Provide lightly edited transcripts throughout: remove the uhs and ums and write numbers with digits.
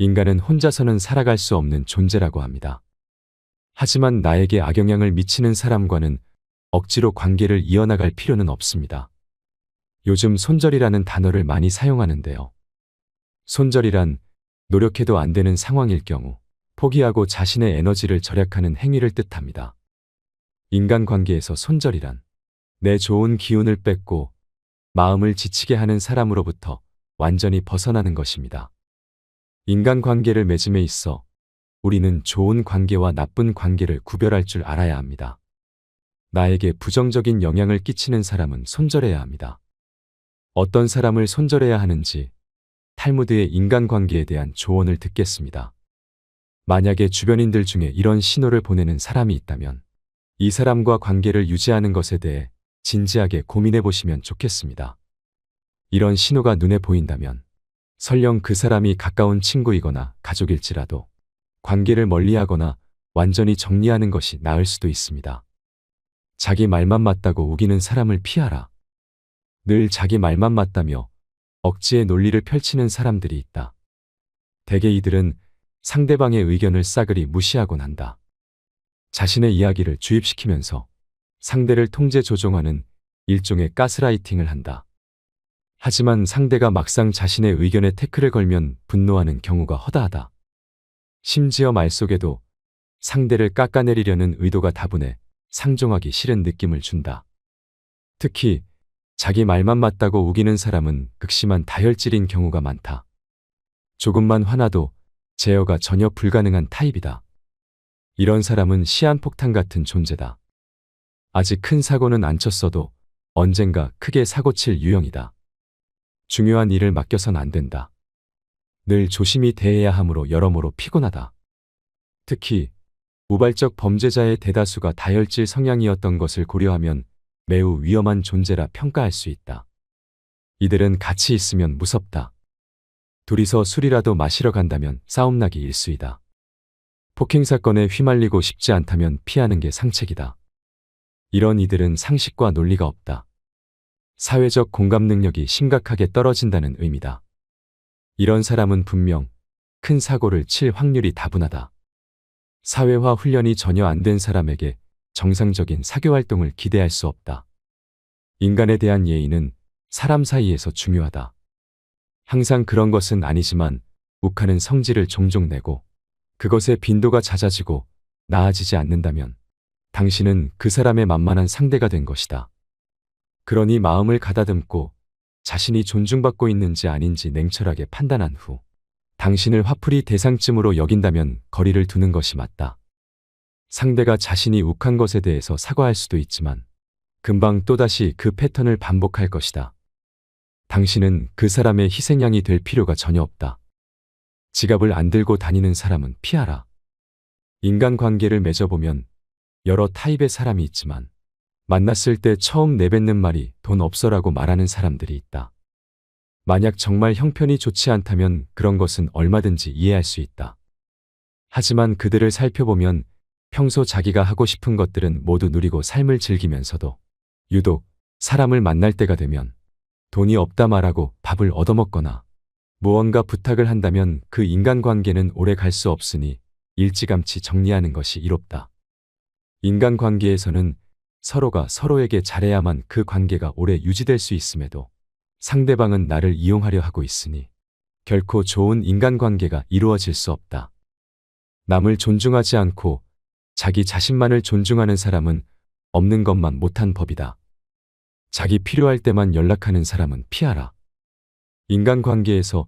인간은 혼자서는 살아갈 수 없는 존재라고 합니다. 하지만 나에게 악영향을 미치는 사람과는 억지로 관계를 이어나갈 필요는 없습니다. 요즘 손절이라는 단어를 많이 사용하는데요. 손절이란 노력해도 안 되는 상황일 경우 포기하고 자신의 에너지를 절약하는 행위를 뜻합니다. 인간관계에서 손절이란 내 좋은 기운을 뺏고 마음을 지치게 하는 사람으로부터 완전히 벗어나는 것입니다. 인간관계를 맺음에 있어 우리는 좋은 관계와 나쁜 관계를 구별할 줄 알아야 합니다. 나에게 부정적인 영향을 끼치는 사람은 손절해야 합니다. 어떤 사람을 손절해야 하는지 탈무드의 인간관계에 대한 조언을 듣겠습니다. 만약에 주변인들 중에 이런 신호를 보내는 사람이 있다면 이 사람과 관계를 유지하는 것에 대해 진지하게 고민해 보시면 좋겠습니다. 이런 신호가 눈에 보인다면 설령 그 사람이 가까운 친구이거나 가족일지라도 관계를 멀리하거나 완전히 정리하는 것이 나을 수도 있습니다. 자기 말만 맞다고 우기는 사람을 피하라. 늘 자기 말만 맞다며 억지의 논리를 펼치는 사람들이 있다. 대개 이들은 상대방의 의견을 싸그리 무시하곤 한다. 자신의 이야기를 주입시키면서 상대를 통제 조종하는 일종의 가스라이팅을 한다. 하지만 상대가 막상 자신의 의견에 태클을 걸면 분노하는 경우가 허다하다. 심지어 말 속에도 상대를 깎아내리려는 의도가 다분해 상종하기 싫은 느낌을 준다. 특히 자기 말만 맞다고 우기는 사람은 극심한 다혈질인 경우가 많다. 조금만 화나도 제어가 전혀 불가능한 타입이다. 이런 사람은 시한폭탄 같은 존재다. 아직 큰 사고는 안 쳤어도 언젠가 크게 사고칠 유형이다. 중요한 일을 맡겨선 안 된다. 늘 조심히 대해야 하므로 여러모로 피곤하다. 특히 우발적 범죄자의 대다수가 다혈질 성향이었던 것을 고려하면 매우 위험한 존재라 평가할 수 있다. 이들은 같이 있으면 무섭다. 둘이서 술이라도 마시러 간다면 싸움나기 일쑤이다. 폭행 사건에 휘말리고 싶지 않다면 피하는 게 상책이다. 이런 이들은 상식과 논리가 없다. 사회적 공감 능력이 심각하게 떨어진다는 의미다. 이런 사람은 분명 큰 사고를 칠 확률이 다분하다. 사회화 훈련이 전혀 안 된 사람에게 정상적인 사교활동을 기대할 수 없다. 인간에 대한 예의는 사람 사이에서 중요하다. 항상 그런 것은 아니지만 욱하는 성질을 종종 내고 그것의 빈도가 잦아지고 나아지지 않는다면 당신은 그 사람의 만만한 상대가 된 것이다. 그러니 마음을 가다듬고 자신이 존중받고 있는지 아닌지 냉철하게 판단한 후 당신을 화풀이 대상쯤으로 여긴다면 거리를 두는 것이 맞다. 상대가 자신이 욱한 것에 대해서 사과할 수도 있지만 금방 또다시 그 패턴을 반복할 것이다. 당신은 그 사람의 희생양이 될 필요가 전혀 없다. 지갑을 안 들고 다니는 사람은 피하라. 인간관계를 맺어보면 여러 타입의 사람이 있지만 만났을 때 처음 내뱉는 말이 돈 없어라고 말하는 사람들이 있다. 만약 정말 형편이 좋지 않다면 그런 것은 얼마든지 이해할 수 있다. 하지만 그들을 살펴보면 평소 자기가 하고 싶은 것들은 모두 누리고 삶을 즐기면서도 유독 사람을 만날 때가 되면 돈이 없다 말하고 밥을 얻어먹거나 무언가 부탁을 한다면 그 인간관계는 오래 갈 수 없으니 일찌감치 정리하는 것이 이롭다. 인간관계에서는 서로가 서로에게 잘해야만 그 관계가 오래 유지될 수 있음에도 상대방은 나를 이용하려 하고 있으니 결코 좋은 인간관계가 이루어질 수 없다. 남을 존중하지 않고 자기 자신만을 존중하는 사람은 없는 것만 못한 법이다. 자기 필요할 때만 연락하는 사람은 피하라. 인간관계에서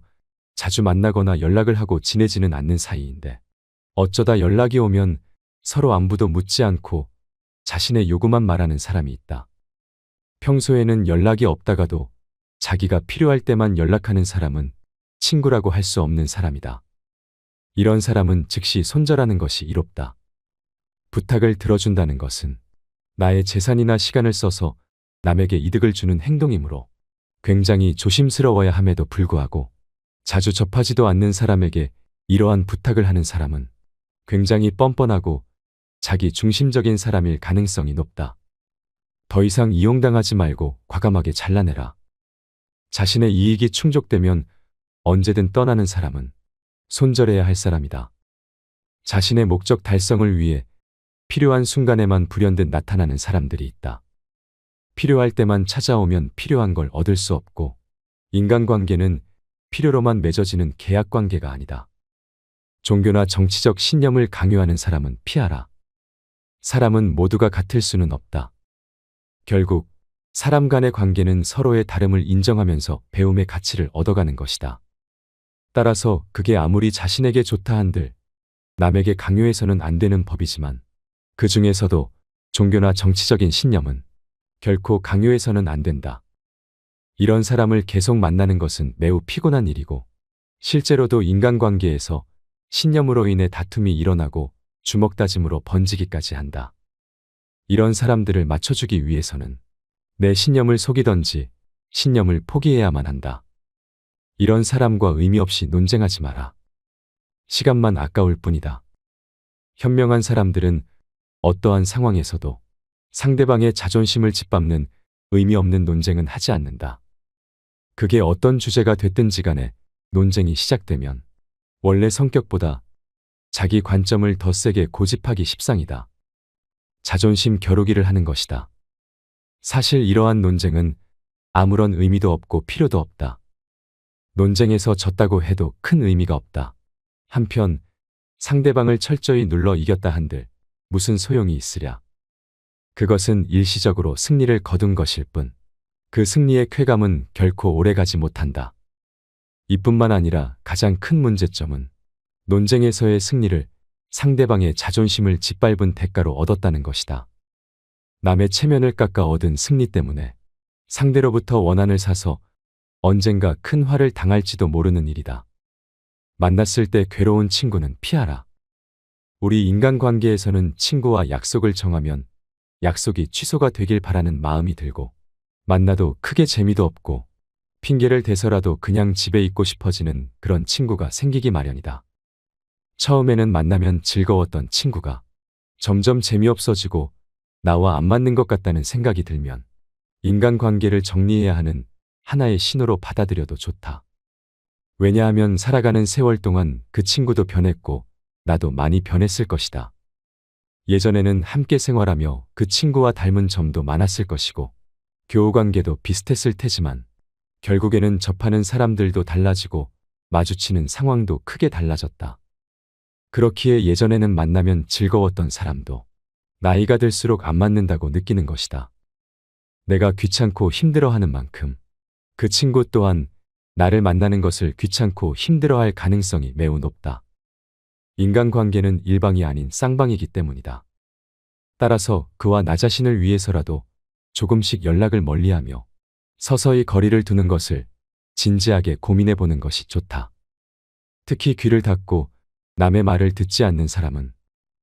자주 만나거나 연락을 하고 지내지는 않는 사이인데 어쩌다 연락이 오면 서로 안부도 묻지 않고 자신의 요구만 말하는 사람이 있다. 평소에는 연락이 없다가도 자기가 필요할 때만 연락하는 사람은 친구라고 할 수 없는 사람이다. 이런 사람은 즉시 손절하는 것이 이롭다. 부탁을 들어준다는 것은 나의 재산이나 시간을 써서 남에게 이득을 주는 행동이므로 굉장히 조심스러워야 함에도 불구하고 자주 접하지도 않는 사람에게 이러한 부탁을 하는 사람은 굉장히 뻔뻔하고 자기 중심적인 사람일 가능성이 높다. 더 이상 이용당하지 말고 과감하게 잘라내라. 자신의 이익이 충족되면 언제든 떠나는 사람은 손절해야 할 사람이다. 자신의 목적 달성을 위해 필요한 순간에만 불현듯 나타나는 사람들이 있다. 필요할 때만 찾아오면 필요한 걸 얻을 수 없고, 인간관계는 필요로만 맺어지는 계약관계가 아니다. 종교나 정치적 신념을 강요하는 사람은 피하라. 사람은 모두가 같을 수는 없다. 결국 사람 간의 관계는 서로의 다름을 인정하면서 배움의 가치를 얻어가는 것이다. 따라서 그게 아무리 자신에게 좋다 한들 남에게 강요해서는 안 되는 법이지만, 그 중에서도 종교나 정치적인 신념은 결코 강요해서는 안 된다. 이런 사람을 계속 만나는 것은 매우 피곤한 일이고, 실제로도 인간관계에서 신념으로 인해 다툼이 일어나고 주먹다짐으로 번지기까지 한다. 이런 사람들을 맞춰주기 위해서는 내 신념을 속이던지 신념을 포기해야만 한다. 이런 사람과 의미 없이 논쟁하지 마라. 시간만 아까울 뿐이다. 현명한 사람들은 어떠한 상황에서도 상대방의 자존심을 짓밟는 의미 없는 논쟁은 하지 않는다. 그게 어떤 주제가 됐든지 간에 논쟁이 시작되면 원래 성격보다 자기 관점을 더 세게 고집하기 십상이다. 자존심 겨루기를 하는 것이다. 사실 이러한 논쟁은 아무런 의미도 없고 필요도 없다. 논쟁에서 졌다고 해도 큰 의미가 없다. 한편 상대방을 철저히 눌러 이겼다 한들 무슨 소용이 있으랴. 그것은 일시적으로 승리를 거둔 것일 뿐, 그 승리의 쾌감은 결코 오래가지 못한다. 이뿐만 아니라 가장 큰 문제점은 논쟁에서의 승리를 상대방의 자존심을 짓밟은 대가로 얻었다는 것이다. 남의 체면을 깎아 얻은 승리 때문에 상대로부터 원한을 사서 언젠가 큰 화를 당할지도 모르는 일이다. 만났을 때 괴로운 친구는 피하라. 우리 인간관계에서는 친구와 약속을 정하면 약속이 취소가 되길 바라는 마음이 들고, 만나도 크게 재미도 없고 핑계를 대서라도 그냥 집에 있고 싶어지는 그런 친구가 생기기 마련이다. 처음에는 만나면 즐거웠던 친구가 점점 재미없어지고 나와 안 맞는 것 같다는 생각이 들면 인간관계를 정리해야 하는 하나의 신호로 받아들여도 좋다. 왜냐하면 살아가는 세월 동안 그 친구도 변했고 나도 많이 변했을 것이다. 예전에는 함께 생활하며 그 친구와 닮은 점도 많았을 것이고 교우관계도 비슷했을 테지만, 결국에는 접하는 사람들도 달라지고 마주치는 상황도 크게 달라졌다. 그렇기에 예전에는 만나면 즐거웠던 사람도 나이가 들수록 안 맞는다고 느끼는 것이다. 내가 귀찮고 힘들어하는 만큼 그 친구 또한 나를 만나는 것을 귀찮고 힘들어할 가능성이 매우 높다. 인간관계는 일방이 아닌 쌍방이기 때문이다. 따라서 그와 나 자신을 위해서라도 조금씩 연락을 멀리하며 서서히 거리를 두는 것을 진지하게 고민해 보는 것이 좋다. 특히 귀를 닫고 남의 말을 듣지 않는 사람은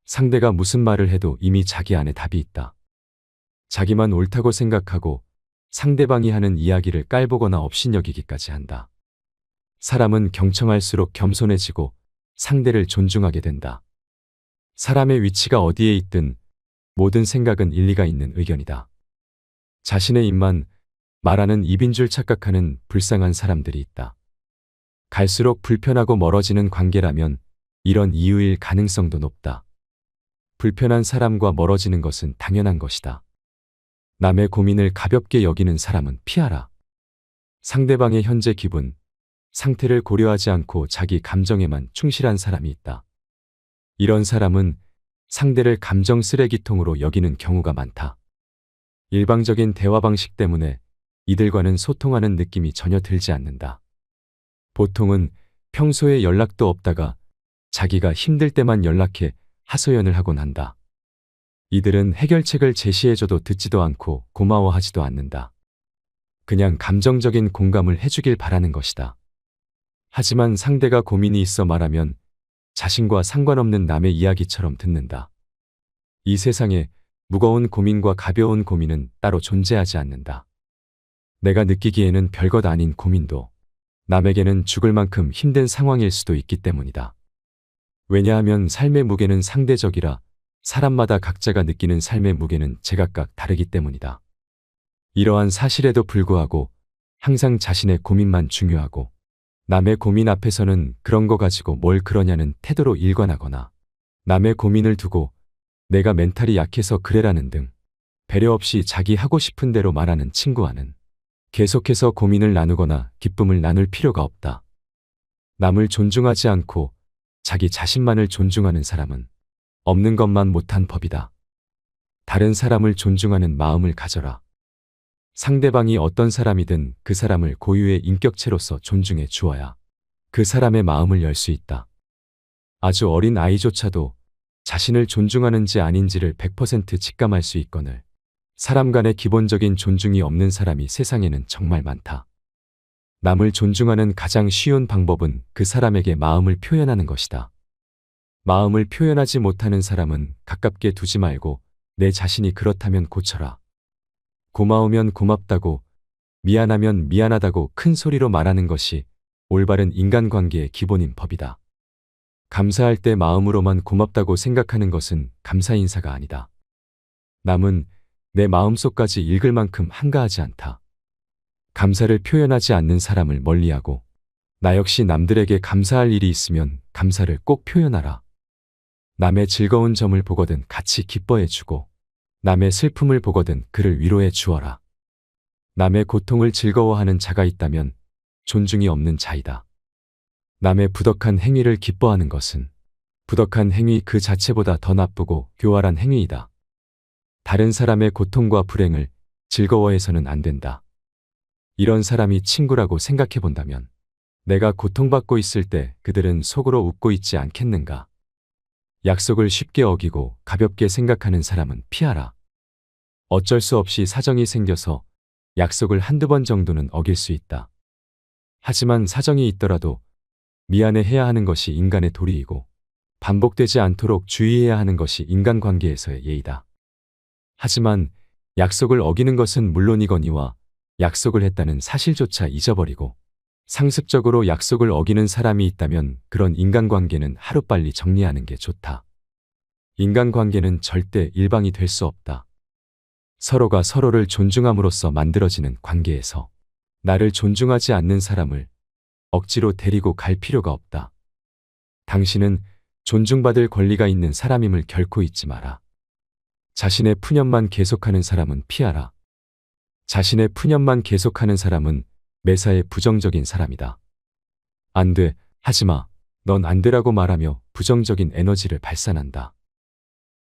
상대가 무슨 말을 해도 이미 자기 안에 답이 있다. 자기만 옳다고 생각하고 상대방이 하는 이야기를 깔보거나 업신여기기까지 한다. 사람은 경청할수록 겸손해지고 상대를 존중하게 된다. 사람의 위치가 어디에 있든 모든 생각은 일리가 있는 의견이다. 자신의 입만 말하는 입인 줄 착각하는 불쌍한 사람들이 있다. 갈수록 불편하고 멀어지는 관계라면 이런 이유일 가능성도 높다. 불편한 사람과 멀어지는 것은 당연한 것이다. 남의 고민을 가볍게 여기는 사람은 피하라. 상대방의 현재 기분, 상태를 고려하지 않고 자기 감정에만 충실한 사람이 있다. 이런 사람은 상대를 감정 쓰레기통으로 여기는 경우가 많다. 일방적인 대화 방식 때문에 이들과는 소통하는 느낌이 전혀 들지 않는다. 보통은 평소에 연락도 없다가 자기가 힘들 때만 연락해 하소연을 하곤 한다. 이들은 해결책을 제시해줘도 듣지도 않고 고마워하지도 않는다. 그냥 감정적인 공감을 해주길 바라는 것이다. 하지만 상대가 고민이 있어 말하면 자신과 상관없는 남의 이야기처럼 듣는다. 이 세상에 무거운 고민과 가벼운 고민은 따로 존재하지 않는다. 내가 느끼기에는 별것 아닌 고민도 남에게는 죽을 만큼 힘든 상황일 수도 있기 때문이다. 왜냐하면 삶의 무게는 상대적이라 사람마다 각자가 느끼는 삶의 무게는 제각각 다르기 때문이다. 이러한 사실에도 불구하고 항상 자신의 고민만 중요하고 남의 고민 앞에서는 그런 거 가지고 뭘 그러냐는 태도로 일관하거나 남의 고민을 두고 내가 멘탈이 약해서 그래라는 등 배려 없이 자기 하고 싶은 대로 말하는 친구와는 계속해서 고민을 나누거나 기쁨을 나눌 필요가 없다. 남을 존중하지 않고 자기 자신만을 존중하는 사람은 없는 것만 못한 법이다. 다른 사람을 존중하는 마음을 가져라. 상대방이 어떤 사람이든 그 사람을 고유의 인격체로서 존중해 주어야 그 사람의 마음을 열 수 있다. 아주 어린 아이조차도 자신을 존중하는지 아닌지를 100% 직감할 수 있거늘 사람 간의 기본적인 존중이 없는 사람이 세상에는 정말 많다. 남을 존중하는 가장 쉬운 방법은 그 사람에게 마음을 표현하는 것이다. 마음을 표현하지 못하는 사람은 가깝게 두지 말고 내 자신이 그렇다면 고쳐라. 고마우면 고맙다고, 미안하면 미안하다고 큰 소리로 말하는 것이 올바른 인간관계의 기본인 법이다. 감사할 때 마음으로만 고맙다고 생각하는 것은 감사 인사가 아니다. 남은 내 마음속까지 읽을 만큼 한가하지 않다. 감사를 표현하지 않는 사람을 멀리하고 나 역시 남들에게 감사할 일이 있으면 감사를 꼭 표현하라. 남의 즐거운 점을 보거든 같이 기뻐해 주고 남의 슬픔을 보거든 그를 위로해 주어라. 남의 고통을 즐거워하는 자가 있다면 존중이 없는 자이다. 남의 부덕한 행위를 기뻐하는 것은 부덕한 행위 그 자체보다 더 나쁘고 교활한 행위이다. 다른 사람의 고통과 불행을 즐거워해서는 안 된다. 이런 사람이 친구라고 생각해 본다면 내가 고통받고 있을 때 그들은 속으로 웃고 있지 않겠는가? 약속을 쉽게 어기고 가볍게 생각하는 사람은 피하라. 어쩔 수 없이 사정이 생겨서 약속을 한두 번 정도는 어길 수 있다. 하지만 사정이 있더라도 미안해 해야 하는 것이 인간의 도리이고 반복되지 않도록 주의해야 하는 것이 인간관계에서의 예의다. 하지만 약속을 어기는 것은 물론이거니와 약속을 했다는 사실조차 잊어버리고 상습적으로 약속을 어기는 사람이 있다면 그런 인간관계는 하루빨리 정리하는 게 좋다. 인간관계는 절대 일방이 될 수 없다. 서로가 서로를 존중함으로써 만들어지는 관계에서 나를 존중하지 않는 사람을 억지로 데리고 갈 필요가 없다. 당신은 존중받을 권리가 있는 사람임을 결코 잊지 마라. 자신의 푸념만 계속하는 사람은 피하라. 자신의 푸념만 계속하는 사람은 매사에 부정적인 사람이다. 안 돼, 하지마, 넌 안 되라고 말하며 부정적인 에너지를 발산한다.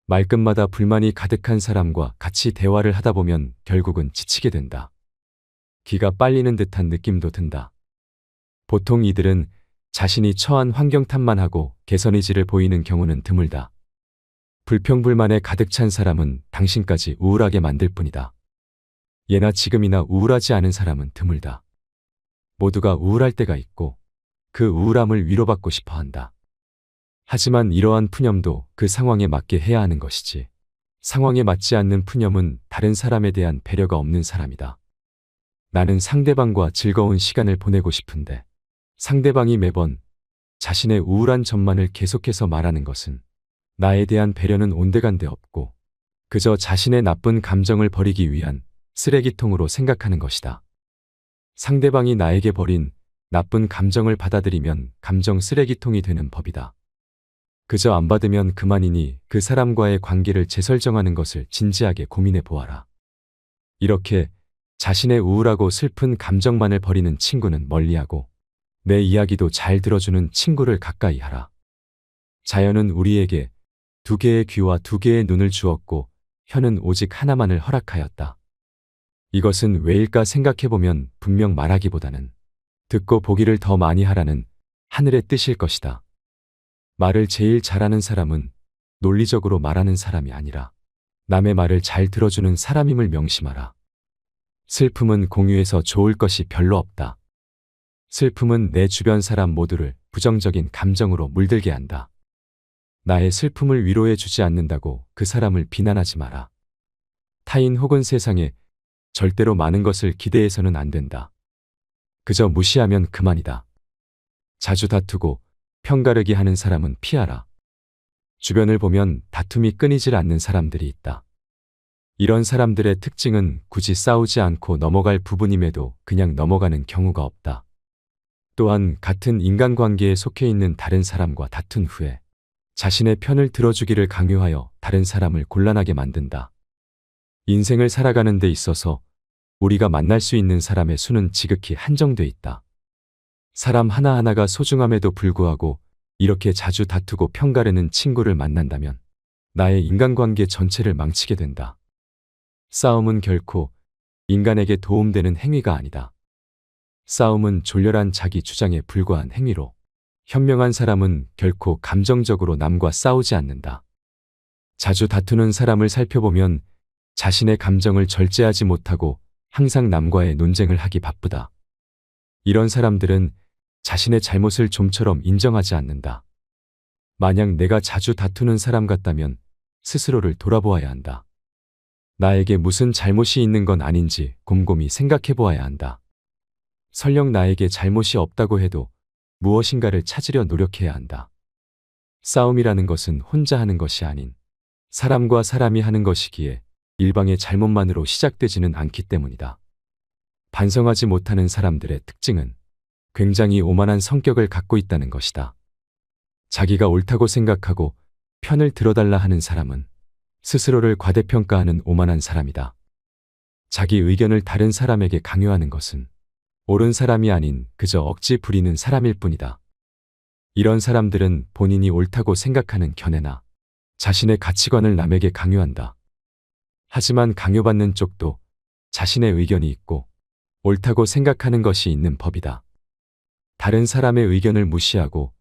말끝마다 불만이 가득한 사람과 같이 대화를 하다 보면 결국은 지치게 된다. 기가 빨리는 듯한 느낌도 든다. 보통 이들은 자신이 처한 환경 탓만 하고 개선 의지를 보이는 경우는 드물다. 불평불만에 가득 찬 사람은 당신까지 우울하게 만들 뿐이다. 예나 지금이나 우울하지 않은 사람은 드물다. 모두가 우울할 때가 있고 그 우울함을 위로받고 싶어 한다. 하지만 이러한 푸념도 그 상황에 맞게 해야 하는 것이지. 상황에 맞지 않는 푸념은 다른 사람에 대한 배려가 없는 사람이다. 나는 상대방과 즐거운 시간을 보내고 싶은데 상대방이 매번 자신의 우울한 점만을 계속해서 말하는 것은 나에 대한 배려는 온데간데 없고 그저 자신의 나쁜 감정을 버리기 위한 쓰레기통으로 생각하는 것이다. 상대방이 나에게 버린 나쁜 감정을 받아들이면 감정 쓰레기통이 되는 법이다. 그저 안 받으면 그만이니 그 사람과의 관계를 재설정하는 것을 진지하게 고민해 보아라. 이렇게 자신의 우울하고 슬픈 감정만을 버리는 친구는 멀리하고 내 이야기도 잘 들어주는 친구를 가까이 하라. 자연은 우리에게 두 개의 귀와 두 개의 눈을 주었고 혀는 오직 하나만을 허락하였다. 이것은 왜일까 생각해보면 분명 말하기보다는 듣고 보기를 더 많이 하라는 하늘의 뜻일 것이다. 말을 제일 잘하는 사람은 논리적으로 말하는 사람이 아니라 남의 말을 잘 들어주는 사람임을 명심하라. 슬픔은 공유해서 좋을 것이 별로 없다. 슬픔은 내 주변 사람 모두를 부정적인 감정으로 물들게 한다. 나의 슬픔을 위로해 주지 않는다고 그 사람을 비난하지 마라. 타인 혹은 세상에 절대로 많은 것을 기대해서는 안 된다. 그저 무시하면 그만이다. 자주 다투고 편가르기 하는 사람은 피하라. 주변을 보면 다툼이 끊이질 않는 사람들이 있다. 이런 사람들의 특징은 굳이 싸우지 않고 넘어갈 부분임에도 그냥 넘어가는 경우가 없다. 또한 같은 인간관계에 속해 있는 다른 사람과 다툰 후에 자신의 편을 들어주기를 강요하여 다른 사람을 곤란하게 만든다. 인생을 살아가는 데 있어서 우리가 만날 수 있는 사람의 수는 지극히 한정돼 있다. 사람 하나하나가 소중함에도 불구하고 이렇게 자주 다투고 편가르는 친구를 만난다면 나의 인간관계 전체를 망치게 된다. 싸움은 결코 인간에게 도움되는 행위가 아니다. 싸움은 졸렬한 자기 주장에 불과한 행위로 현명한 사람은 결코 감정적으로 남과 싸우지 않는다. 자주 다투는 사람을 살펴보면 자신의 감정을 절제하지 못하고 항상 남과의 논쟁을 하기 바쁘다. 이런 사람들은 자신의 잘못을 좀처럼 인정하지 않는다. 만약 내가 자주 다투는 사람 같다면 스스로를 돌아보아야 한다. 나에게 무슨 잘못이 있는 건 아닌지 곰곰이 생각해 보아야 한다. 설령 나에게 잘못이 없다고 해도 무엇인가를 찾으려 노력해야 한다. 싸움이라는 것은 혼자 하는 것이 아닌 사람과 사람이 하는 것이기에 일방의 잘못만으로 시작되지는 않기 때문이다. 반성하지 못하는 사람들의 특징은 굉장히 오만한 성격을 갖고 있다는 것이다. 자기가 옳다고 생각하고 편을 들어달라 하는 사람은 스스로를 과대평가하는 오만한 사람이다. 자기 의견을 다른 사람에게 강요하는 것은 옳은 사람이 아닌 그저 억지 부리는 사람일 뿐이다. 이런 사람들은 본인이 옳다고 생각하는 견해나 자신의 가치관을 남에게 강요한다. 하지만 강요받는 쪽도 자신의 의견이 있고 옳다고 생각하는 것이 있는 법이다. 다른 사람의 의견을 무시하고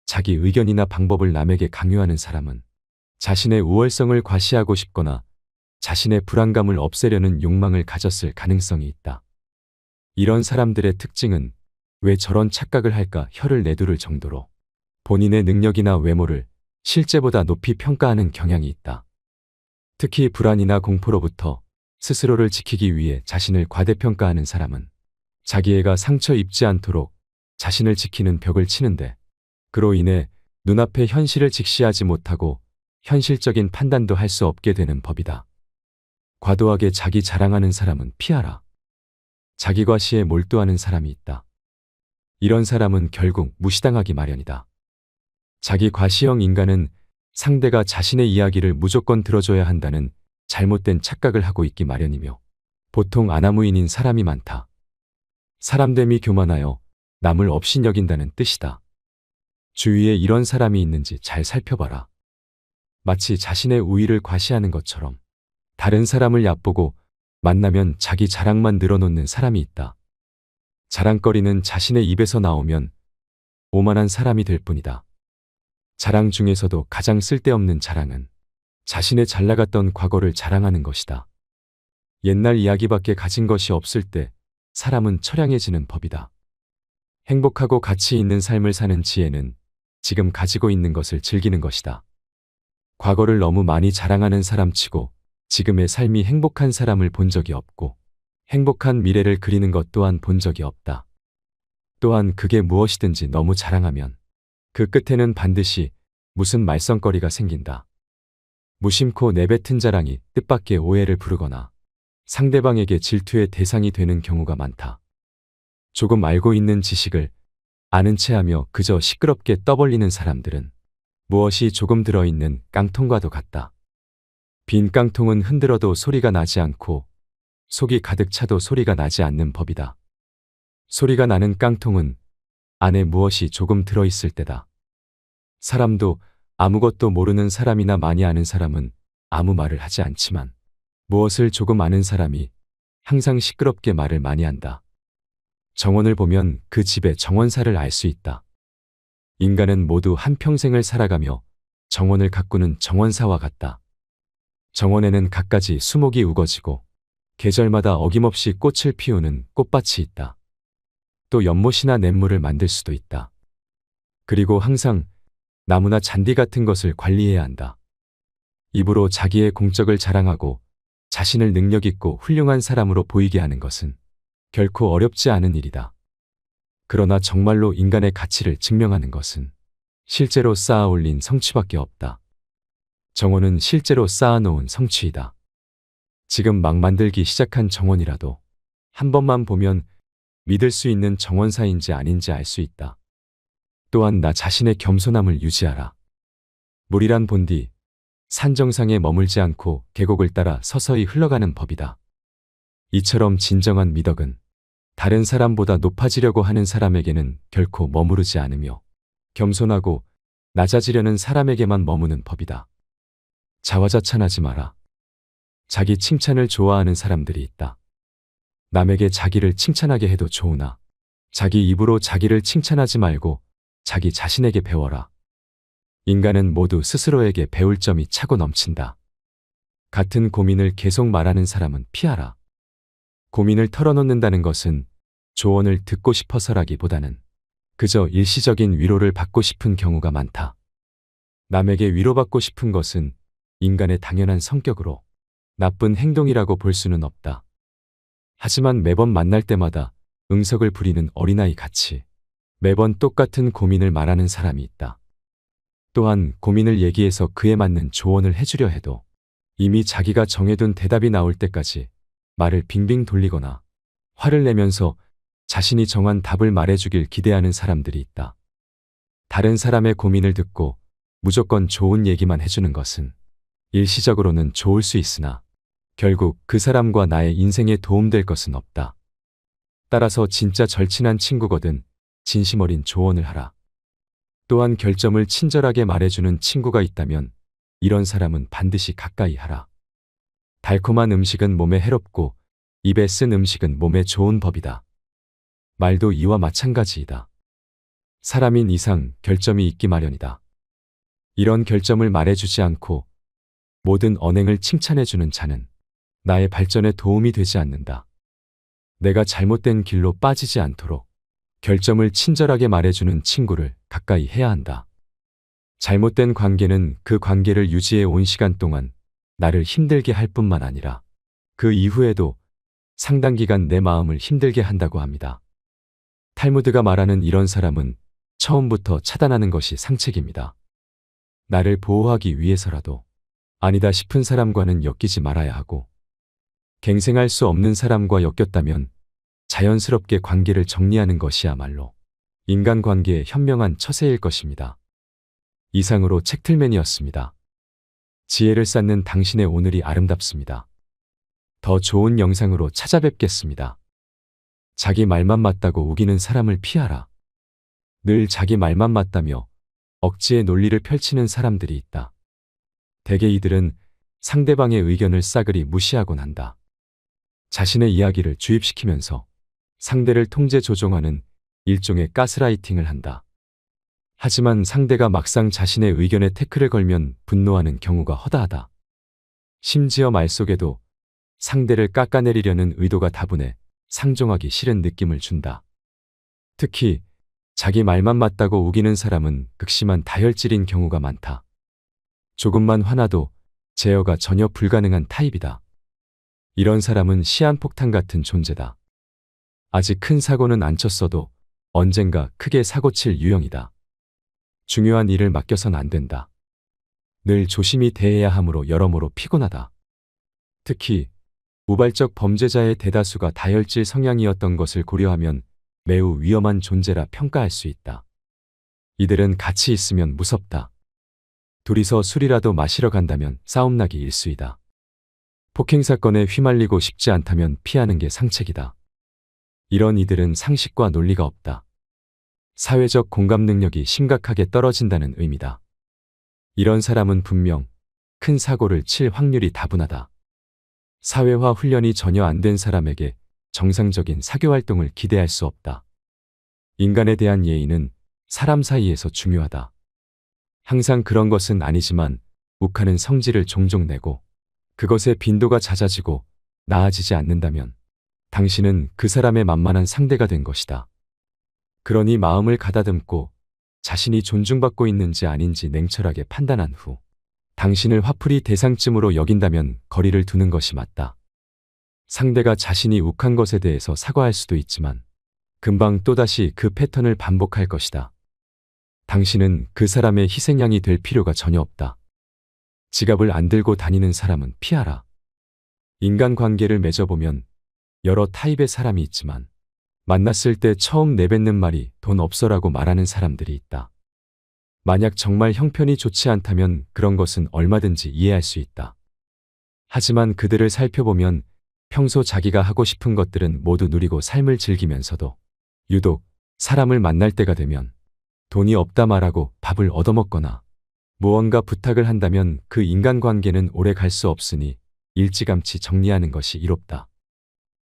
자기 의견이나 방법을 남에게 강요하는 사람은 자신의 우월성을 과시하고 싶거나 자신의 불안감을 없애려는 욕망을 가졌을 가능성이 있다. 이런 사람들의 특징은 왜 저런 착각을 할까 혀를 내두를 정도로 본인의 능력이나 외모를 실제보다 높이 평가하는 경향이 있다. 특히 불안이나 공포로부터 스스로를 지키기 위해 자신을 과대평가하는 사람은 자기애가 상처 입지 않도록 자신을 지키는 벽을 치는데 그로 인해 눈앞의 현실을 직시하지 못하고 현실적인 판단도 할 수 없게 되는 법이다. 과도하게 자기 자랑하는 사람은 피하라. 자기 과시에 몰두하는 사람이 있다. 이런 사람은 결국 무시당하기 마련이다. 자기 과시형 인간은 상대가 자신의 이야기를 무조건 들어줘야 한다는 잘못된 착각을 하고 있기 마련이며 보통 아나무인인 사람이 많다. 사람됨이 교만하여 남을 업신여긴다는 뜻이다. 주위에 이런 사람이 있는지 잘 살펴봐라. 마치 자신의 우위를 과시하는 것처럼 다른 사람을 얕보고 만나면 자기 자랑만 늘어놓는 사람이 있다. 자랑거리는 자신의 입에서 나오면 오만한 사람이 될 뿐이다. 자랑 중에서도 가장 쓸데없는 자랑은 자신의 잘나갔던 과거를 자랑하는 것이다. 옛날 이야기밖에 가진 것이 없을 때 사람은 처량해지는 법이다. 행복하고 가치 있는 삶을 사는 지혜는 지금 가지고 있는 것을 즐기는 것이다. 과거를 너무 많이 자랑하는 사람치고 지금의 삶이 행복한 사람을 본 적이 없고 행복한 미래를 그리는 것 또한 본 적이 없다. 또한 그게 무엇이든지 너무 자랑하면 그 끝에는 반드시 무슨 말썽거리가 생긴다. 무심코 내뱉은 자랑이 뜻밖의 오해를 부르거나 상대방에게 질투의 대상이 되는 경우가 많다. 조금 알고 있는 지식을 아는 체하며 그저 시끄럽게 떠벌리는 사람들은 무엇이 조금 들어있는 깡통과도 같다. 빈 깡통은 흔들어도 소리가 나지 않고 속이 가득 차도 소리가 나지 않는 법이다. 소리가 나는 깡통은 안에 무엇이 조금 들어있을 때다. 사람도 아무것도 모르는 사람이나 많이 아는 사람은 아무 말을 하지 않지만 무엇을 조금 아는 사람이 항상 시끄럽게 말을 많이 한다. 정원을 보면 그 집의 정원사를 알 수 있다. 인간은 모두 한평생을 살아가며 정원을 가꾸는 정원사와 같다. 정원에는 갖가지 수목이 우거지고 계절마다 어김없이 꽃을 피우는 꽃밭이 있다. 또 연못이나 냇물을 만들 수도 있다. 그리고 항상 나무나 잔디 같은 것을 관리해야 한다. 입으로 자기의 공적을 자랑하고 자신을 능력 있고 훌륭한 사람으로 보이게 하는 것은 결코 어렵지 않은 일이다. 그러나 정말로 인간의 가치를 증명하는 것은 실제로 쌓아 올린 성취밖에 없다. 정원은 실제로 쌓아놓은 성취이다. 지금 막 만들기 시작한 정원이라도 한 번만 보면 믿을 수 있는 정원사인지 아닌지 알 수 있다. 또한 나 자신의 겸손함을 유지하라. 물이란 본디 산 정상에 머물지 않고 계곡을 따라 서서히 흘러가는 법이다. 이처럼 진정한 미덕은 다른 사람보다 높아지려고 하는 사람에게는 결코 머무르지 않으며 겸손하고 낮아지려는 사람에게만 머무는 법이다. 자화자찬하지 마라. 자기 칭찬을 좋아하는 사람들이 있다. 남에게 자기를 칭찬하게 해도 좋으나 자기 입으로 자기를 칭찬하지 말고 자기 자신에게 배워라. 인간은 모두 스스로에게 배울 점이 차고 넘친다. 같은 고민을 계속 말하는 사람은 피하라. 고민을 털어놓는다는 것은 조언을 듣고 싶어서라기보다는 그저 일시적인 위로를 받고 싶은 경우가 많다. 남에게 위로받고 싶은 것은 인간의 당연한 성격으로 나쁜 행동이라고 볼 수는 없다. 하지만 매번 만날 때마다 응석을 부리는 어린아이 같이 매번 똑같은 고민을 말하는 사람이 있다. 또한 고민을 얘기해서 그에 맞는 조언을 해주려 해도 이미 자기가 정해둔 대답이 나올 때까지 말을 빙빙 돌리거나 화를 내면서 자신이 정한 답을 말해주길 기대하는 사람들이 있다. 다른 사람의 고민을 듣고 무조건 좋은 얘기만 해주는 것은 일시적으로는 좋을 수 있으나 결국 그 사람과 나의 인생에 도움될 것은 없다. 따라서 진짜 절친한 친구거든 진심 어린 조언을 하라. 또한 결점을 친절하게 말해주는 친구가 있다면 이런 사람은 반드시 가까이 하라. 달콤한 음식은 몸에 해롭고 입에 쓴 음식은 몸에 좋은 법이다. 말도 이와 마찬가지이다. 사람인 이상 결점이 있기 마련이다. 이런 결점을 말해주지 않고 모든 언행을 칭찬해주는 자는 나의 발전에 도움이 되지 않는다. 내가 잘못된 길로 빠지지 않도록 결점을 친절하게 말해주는 친구를 가까이 해야 한다. 잘못된 관계는 그 관계를 유지해 온 시간 동안 나를 힘들게 할 뿐만 아니라 그 이후에도 상당 기간 내 마음을 힘들게 한다고 합니다. 탈무드가 말하는 이런 사람은 처음부터 차단하는 것이 상책입니다. 나를 보호하기 위해서라도 아니다 싶은 사람과는 엮이지 말아야 하고 갱생할 수 없는 사람과 엮였다면 자연스럽게 관계를 정리하는 것이야말로 인간관계의 현명한 처세일 것입니다. 이상으로 책틀맨이었습니다. 지혜를 쌓는 당신의 오늘이 아름답습니다. 더 좋은 영상으로 찾아뵙겠습니다. 자기 말만 맞다고 우기는 사람을 피하라. 늘 자기 말만 맞다며 억지의 논리를 펼치는 사람들이 있다. 대개 이들은 상대방의 의견을 싸그리 무시하곤 한다. 자신의 이야기를 주입시키면서 상대를 통제 조종하는 일종의 가스라이팅을 한다. 하지만 상대가 막상 자신의 의견에 태클을 걸면 분노하는 경우가 허다하다. 심지어 말 속에도 상대를 깎아내리려는 의도가 다분해 상종하기 싫은 느낌을 준다. 특히 자기 말만 맞다고 우기는 사람은 극심한 다혈질인 경우가 많다. 조금만 화나도 제어가 전혀 불가능한 타입이다. 이런 사람은 시한폭탄 같은 존재다. 아직 큰 사고는 안 쳤어도 언젠가 크게 사고칠 유형이다. 중요한 일을 맡겨선 안 된다. 늘 조심히 대해야 하므로 여러모로 피곤하다. 특히 우발적 범죄자의 대다수가 다혈질 성향이었던 것을 고려하면 매우 위험한 존재라 평가할 수 있다. 이들은 같이 있으면 무섭다. 둘이서 술이라도 마시러 간다면 싸움나기 일쑤이다. 폭행 사건에 휘말리고 싶지 않다면 피하는 게 상책이다. 이런 이들은 상식과 논리가 없다. 사회적 공감 능력이 심각하게 떨어진다는 의미다. 이런 사람은 분명 큰 사고를 칠 확률이 다분하다. 사회화 훈련이 전혀 안 된 사람에게 정상적인 사교활동을 기대할 수 없다. 인간에 대한 예의는 사람 사이에서 중요하다. 항상 그런 것은 아니지만 욱하는 성질을 종종 내고 그것의 빈도가 잦아지고 나아지지 않는다면 당신은 그 사람의 만만한 상대가 된 것이다. 그러니 마음을 가다듬고 자신이 존중받고 있는지 아닌지 냉철하게 판단한 후 당신을 화풀이 대상쯤으로 여긴다면 거리를 두는 것이 맞다. 상대가 자신이 욱한 것에 대해서 사과할 수도 있지만 금방 또다시 그 패턴을 반복할 것이다. 당신은 그 사람의 희생양이 될 필요가 전혀 없다. 지갑을 안 들고 다니는 사람은 피하라. 인간관계를 맺어보면 여러 타입의 사람이 있지만 만났을 때 처음 내뱉는 말이 돈 없어라고 말하는 사람들이 있다. 만약 정말 형편이 좋지 않다면 그런 것은 얼마든지 이해할 수 있다. 하지만 그들을 살펴보면 평소 자기가 하고 싶은 것들은 모두 누리고 삶을 즐기면서도 유독 사람을 만날 때가 되면 돈이 없다 말하고 밥을 얻어먹거나 무언가 부탁을 한다면 그 인간관계는 오래 갈 수 없으니 일찌감치 정리하는 것이 이롭다.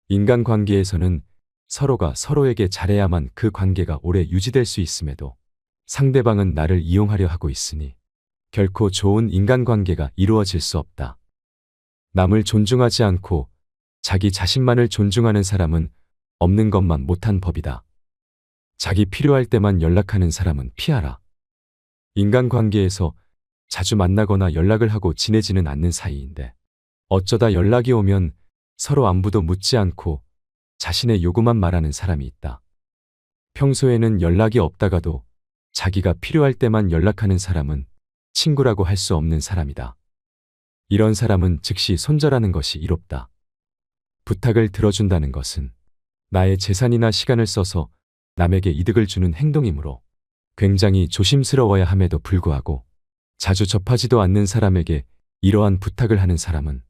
인간관계에서는 서로가 서로에게 잘해야만 그 관계가 오래 유지될 수 있음에도 상대방은 나를 이용하려 하고 있으니 결코 좋은 인간관계가 이루어질 수 없다. 남을 존중하지 않고 자기 자신만을 존중하는 사람은 없는 것만 못한 법이다. 자기 필요할 때만 연락하는 사람은 피하라. 인간관계에서 자주 만나거나 연락을 하고 지내지는 않는 사이인데 어쩌다 연락이 오면 서로 안부도 묻지 않고 자신의 요구만 말하는 사람이 있다. 평소에는 연락이 없다가도 자기가 필요할 때만 연락하는 사람은 친구라고 할 수 없는 사람이다. 이런 사람은 즉시 손절하는 것이 이롭다. 부탁을 들어준다는 것은 나의 재산이나 시간을 써서 남에게 이득을 주는 행동이므로 굉장히 조심스러워야 함에도 불구하고 자주 접하지도 않는 사람에게 이러한 부탁을 하는 사람은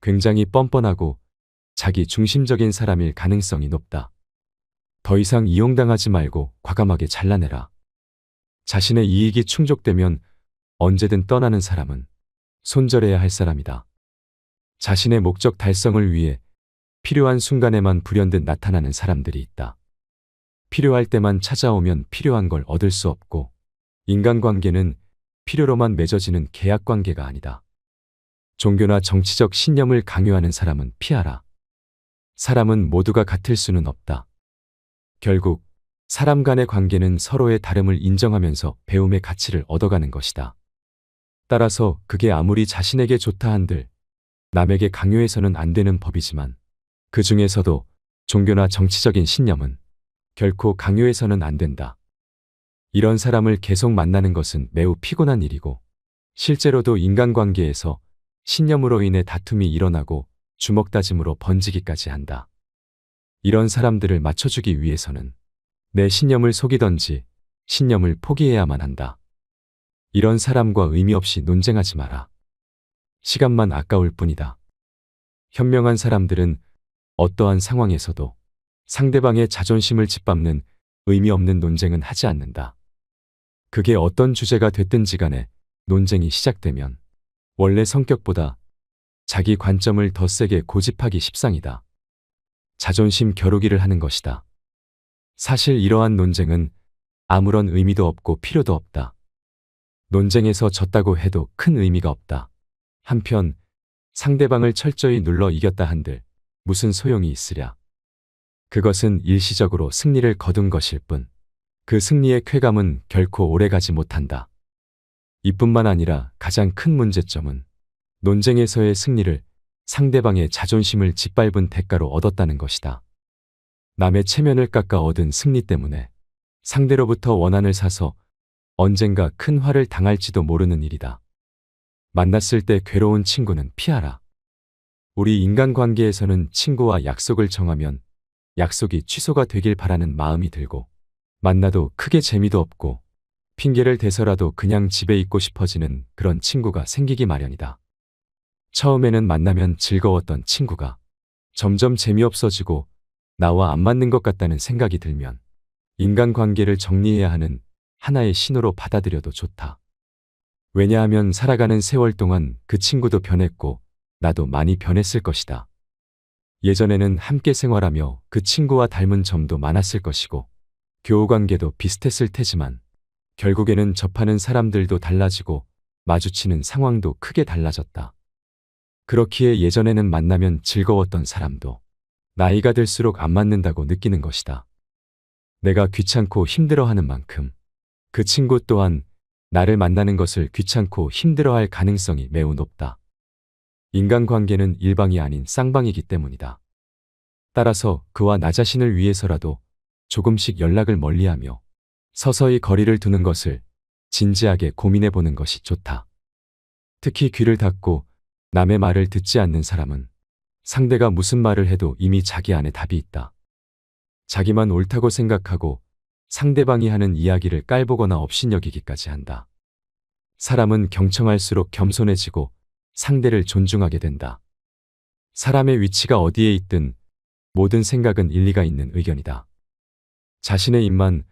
굉장히 뻔뻔하고 자기 중심적인 사람일 가능성이 높다. 더 이상 이용당하지 말고 과감하게 잘라내라. 자신의 이익이 충족되면 언제든 떠나는 사람은 손절해야 할 사람이다. 자신의 목적 달성을 위해 필요한 순간에만 불현듯 나타나는 사람들이 있다. 필요할 때만 찾아오면 필요한 걸 얻을 수 없고 인간관계는 필요로만 맺어지는 계약관계가 아니다. 종교나 정치적 신념을 강요하는 사람은 피하라. 사람은 모두가 같을 수는 없다. 결국 사람 간의 관계는 서로의 다름을 인정하면서 배움의 가치를 얻어가는 것이다. 따라서 그게 아무리 자신에게 좋다 한들 남에게 강요해서는 안 되는 법이지만 그 중에서도 종교나 정치적인 신념은 결코 강요해서는 안 된다. 이런 사람을 계속 만나는 것은 매우 피곤한 일이고 실제로도 인간관계에서 신념으로 인해 다툼이 일어나고 주먹다짐으로 번지기까지 한다. 이런 사람들을 맞춰주기 위해서는 내 신념을 속이던지 신념을 포기해야만 한다. 이런 사람과 의미 없이 논쟁하지 마라. 시간만 아까울 뿐이다. 현명한 사람들은 어떠한 상황에서도 상대방의 자존심을 짓밟는 의미 없는 논쟁은 하지 않는다. 그게 어떤 주제가 됐든지 간에 논쟁이 시작되면 원래 성격보다 자기 관점을 더 세게 고집하기 십상이다. 자존심 겨루기를 하는 것이다. 사실 이러한 논쟁은 아무런 의미도 없고 필요도 없다. 논쟁에서 졌다고 해도 큰 의미가 없다. 한편 상대방을 철저히 눌러 이겼다 한들 무슨 소용이 있으랴. 그것은 일시적으로 승리를 거둔 것일 뿐 그 승리의 쾌감은 결코 오래가지 못한다. 이뿐만 아니라 가장 큰 문제점은 논쟁에서의 승리를 상대방의 자존심을 짓밟은 대가로 얻었다는 것이다. 남의 체면을 깎아 얻은 승리 때문에 상대로부터 원한을 사서 언젠가 큰 화를 당할지도 모르는 일이다. 만났을 때 괴로운 친구는 피하라. 우리 인간관계에서는 친구와 약속을 정하면 약속이 취소가 되길 바라는 마음이 들고 만나도 크게 재미도 없고 핑계를 대서라도 그냥 집에 있고 싶어지는 그런 친구가 생기기 마련이다. 처음에는 만나면 즐거웠던 친구가 점점 재미없어지고 나와 안 맞는 것 같다는 생각이 들면 인간관계를 정리해야 하는 하나의 신호로 받아들여도 좋다. 왜냐하면 살아가는 세월 동안 그 친구도 변했고 나도 많이 변했을 것이다. 예전에는 함께 생활하며 그 친구와 닮은 점도 많았을 것이고 교우관계도 비슷했을 테지만 결국에는 접하는 사람들도 달라지고 마주치는 상황도 크게 달라졌다. 그렇기에 예전에는 만나면 즐거웠던 사람도 나이가 들수록 안 맞는다고 느끼는 것이다. 내가 귀찮고 힘들어하는 만큼 그 친구 또한 나를 만나는 것을 귀찮고 힘들어할 가능성이 매우 높다. 인간관계는 일방이 아닌 쌍방이기 때문이다. 따라서 그와 나 자신을 위해서라도 조금씩 연락을 멀리하며 서서히 거리를 두는 것을 진지하게 고민해 보는 것이 좋다. 특히 귀를 닫고 남의 말을 듣지 않는 사람은 상대가 무슨 말을 해도 이미 자기 안에 답이 있다. 자기만 옳다고 생각하고 상대방이 하는 이야기를 깔보거나 업신여기기까지 한다. 사람은 경청할수록 겸손해지고 상대를 존중하게 된다. 사람의 위치가 어디에 있든 모든 생각은 일리가 있는 의견이다. 자신의 입만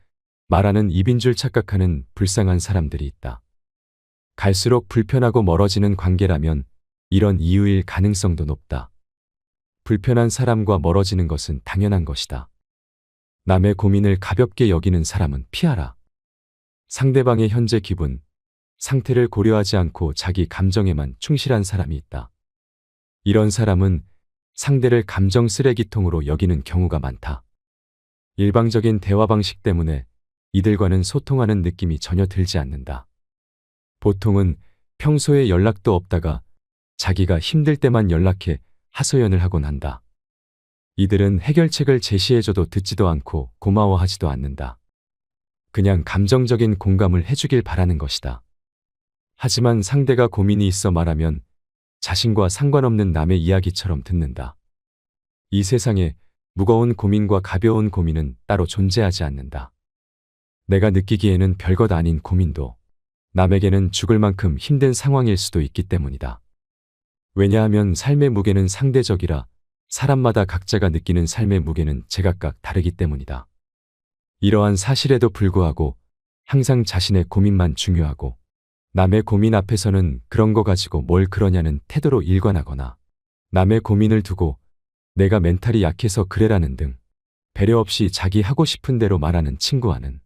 말하는 입인 줄 착각하는 불쌍한 사람들이 있다. 갈수록 불편하고 멀어지는 관계라면 이런 이유일 가능성도 높다. 불편한 사람과 멀어지는 것은 당연한 것이다. 남의 고민을 가볍게 여기는 사람은 피하라. 상대방의 현재 기분, 상태를 고려하지 않고 자기 감정에만 충실한 사람이 있다. 이런 사람은 상대를 감정 쓰레기통으로 여기는 경우가 많다. 일방적인 대화 방식 때문에 이들과는 소통하는 느낌이 전혀 들지 않는다. 보통은 평소에 연락도 없다가 자기가 힘들 때만 연락해 하소연을 하곤 한다. 이들은 해결책을 제시해줘도 듣지도 않고 고마워하지도 않는다. 그냥 감정적인 공감을 해주길 바라는 것이다. 하지만 상대가 고민이 있어 말하면 자신과 상관없는 남의 이야기처럼 듣는다. 이 세상에 무거운 고민과 가벼운 고민은 따로 존재하지 않는다. 내가 느끼기에는 별것 아닌 고민도 남에게는 죽을 만큼 힘든 상황일 수도 있기 때문이다. 왜냐하면 삶의 무게는 상대적이라 사람마다 각자가 느끼는 삶의 무게는 제각각 다르기 때문이다. 이러한 사실에도 불구하고 항상 자신의 고민만 중요하고 남의 고민 앞에서는 그런 거 가지고 뭘 그러냐는 태도로 일관하거나 남의 고민을 두고 내가 멘탈이 약해서 그래라는 등 배려 없이 자기 하고 싶은 대로 말하는 친구와는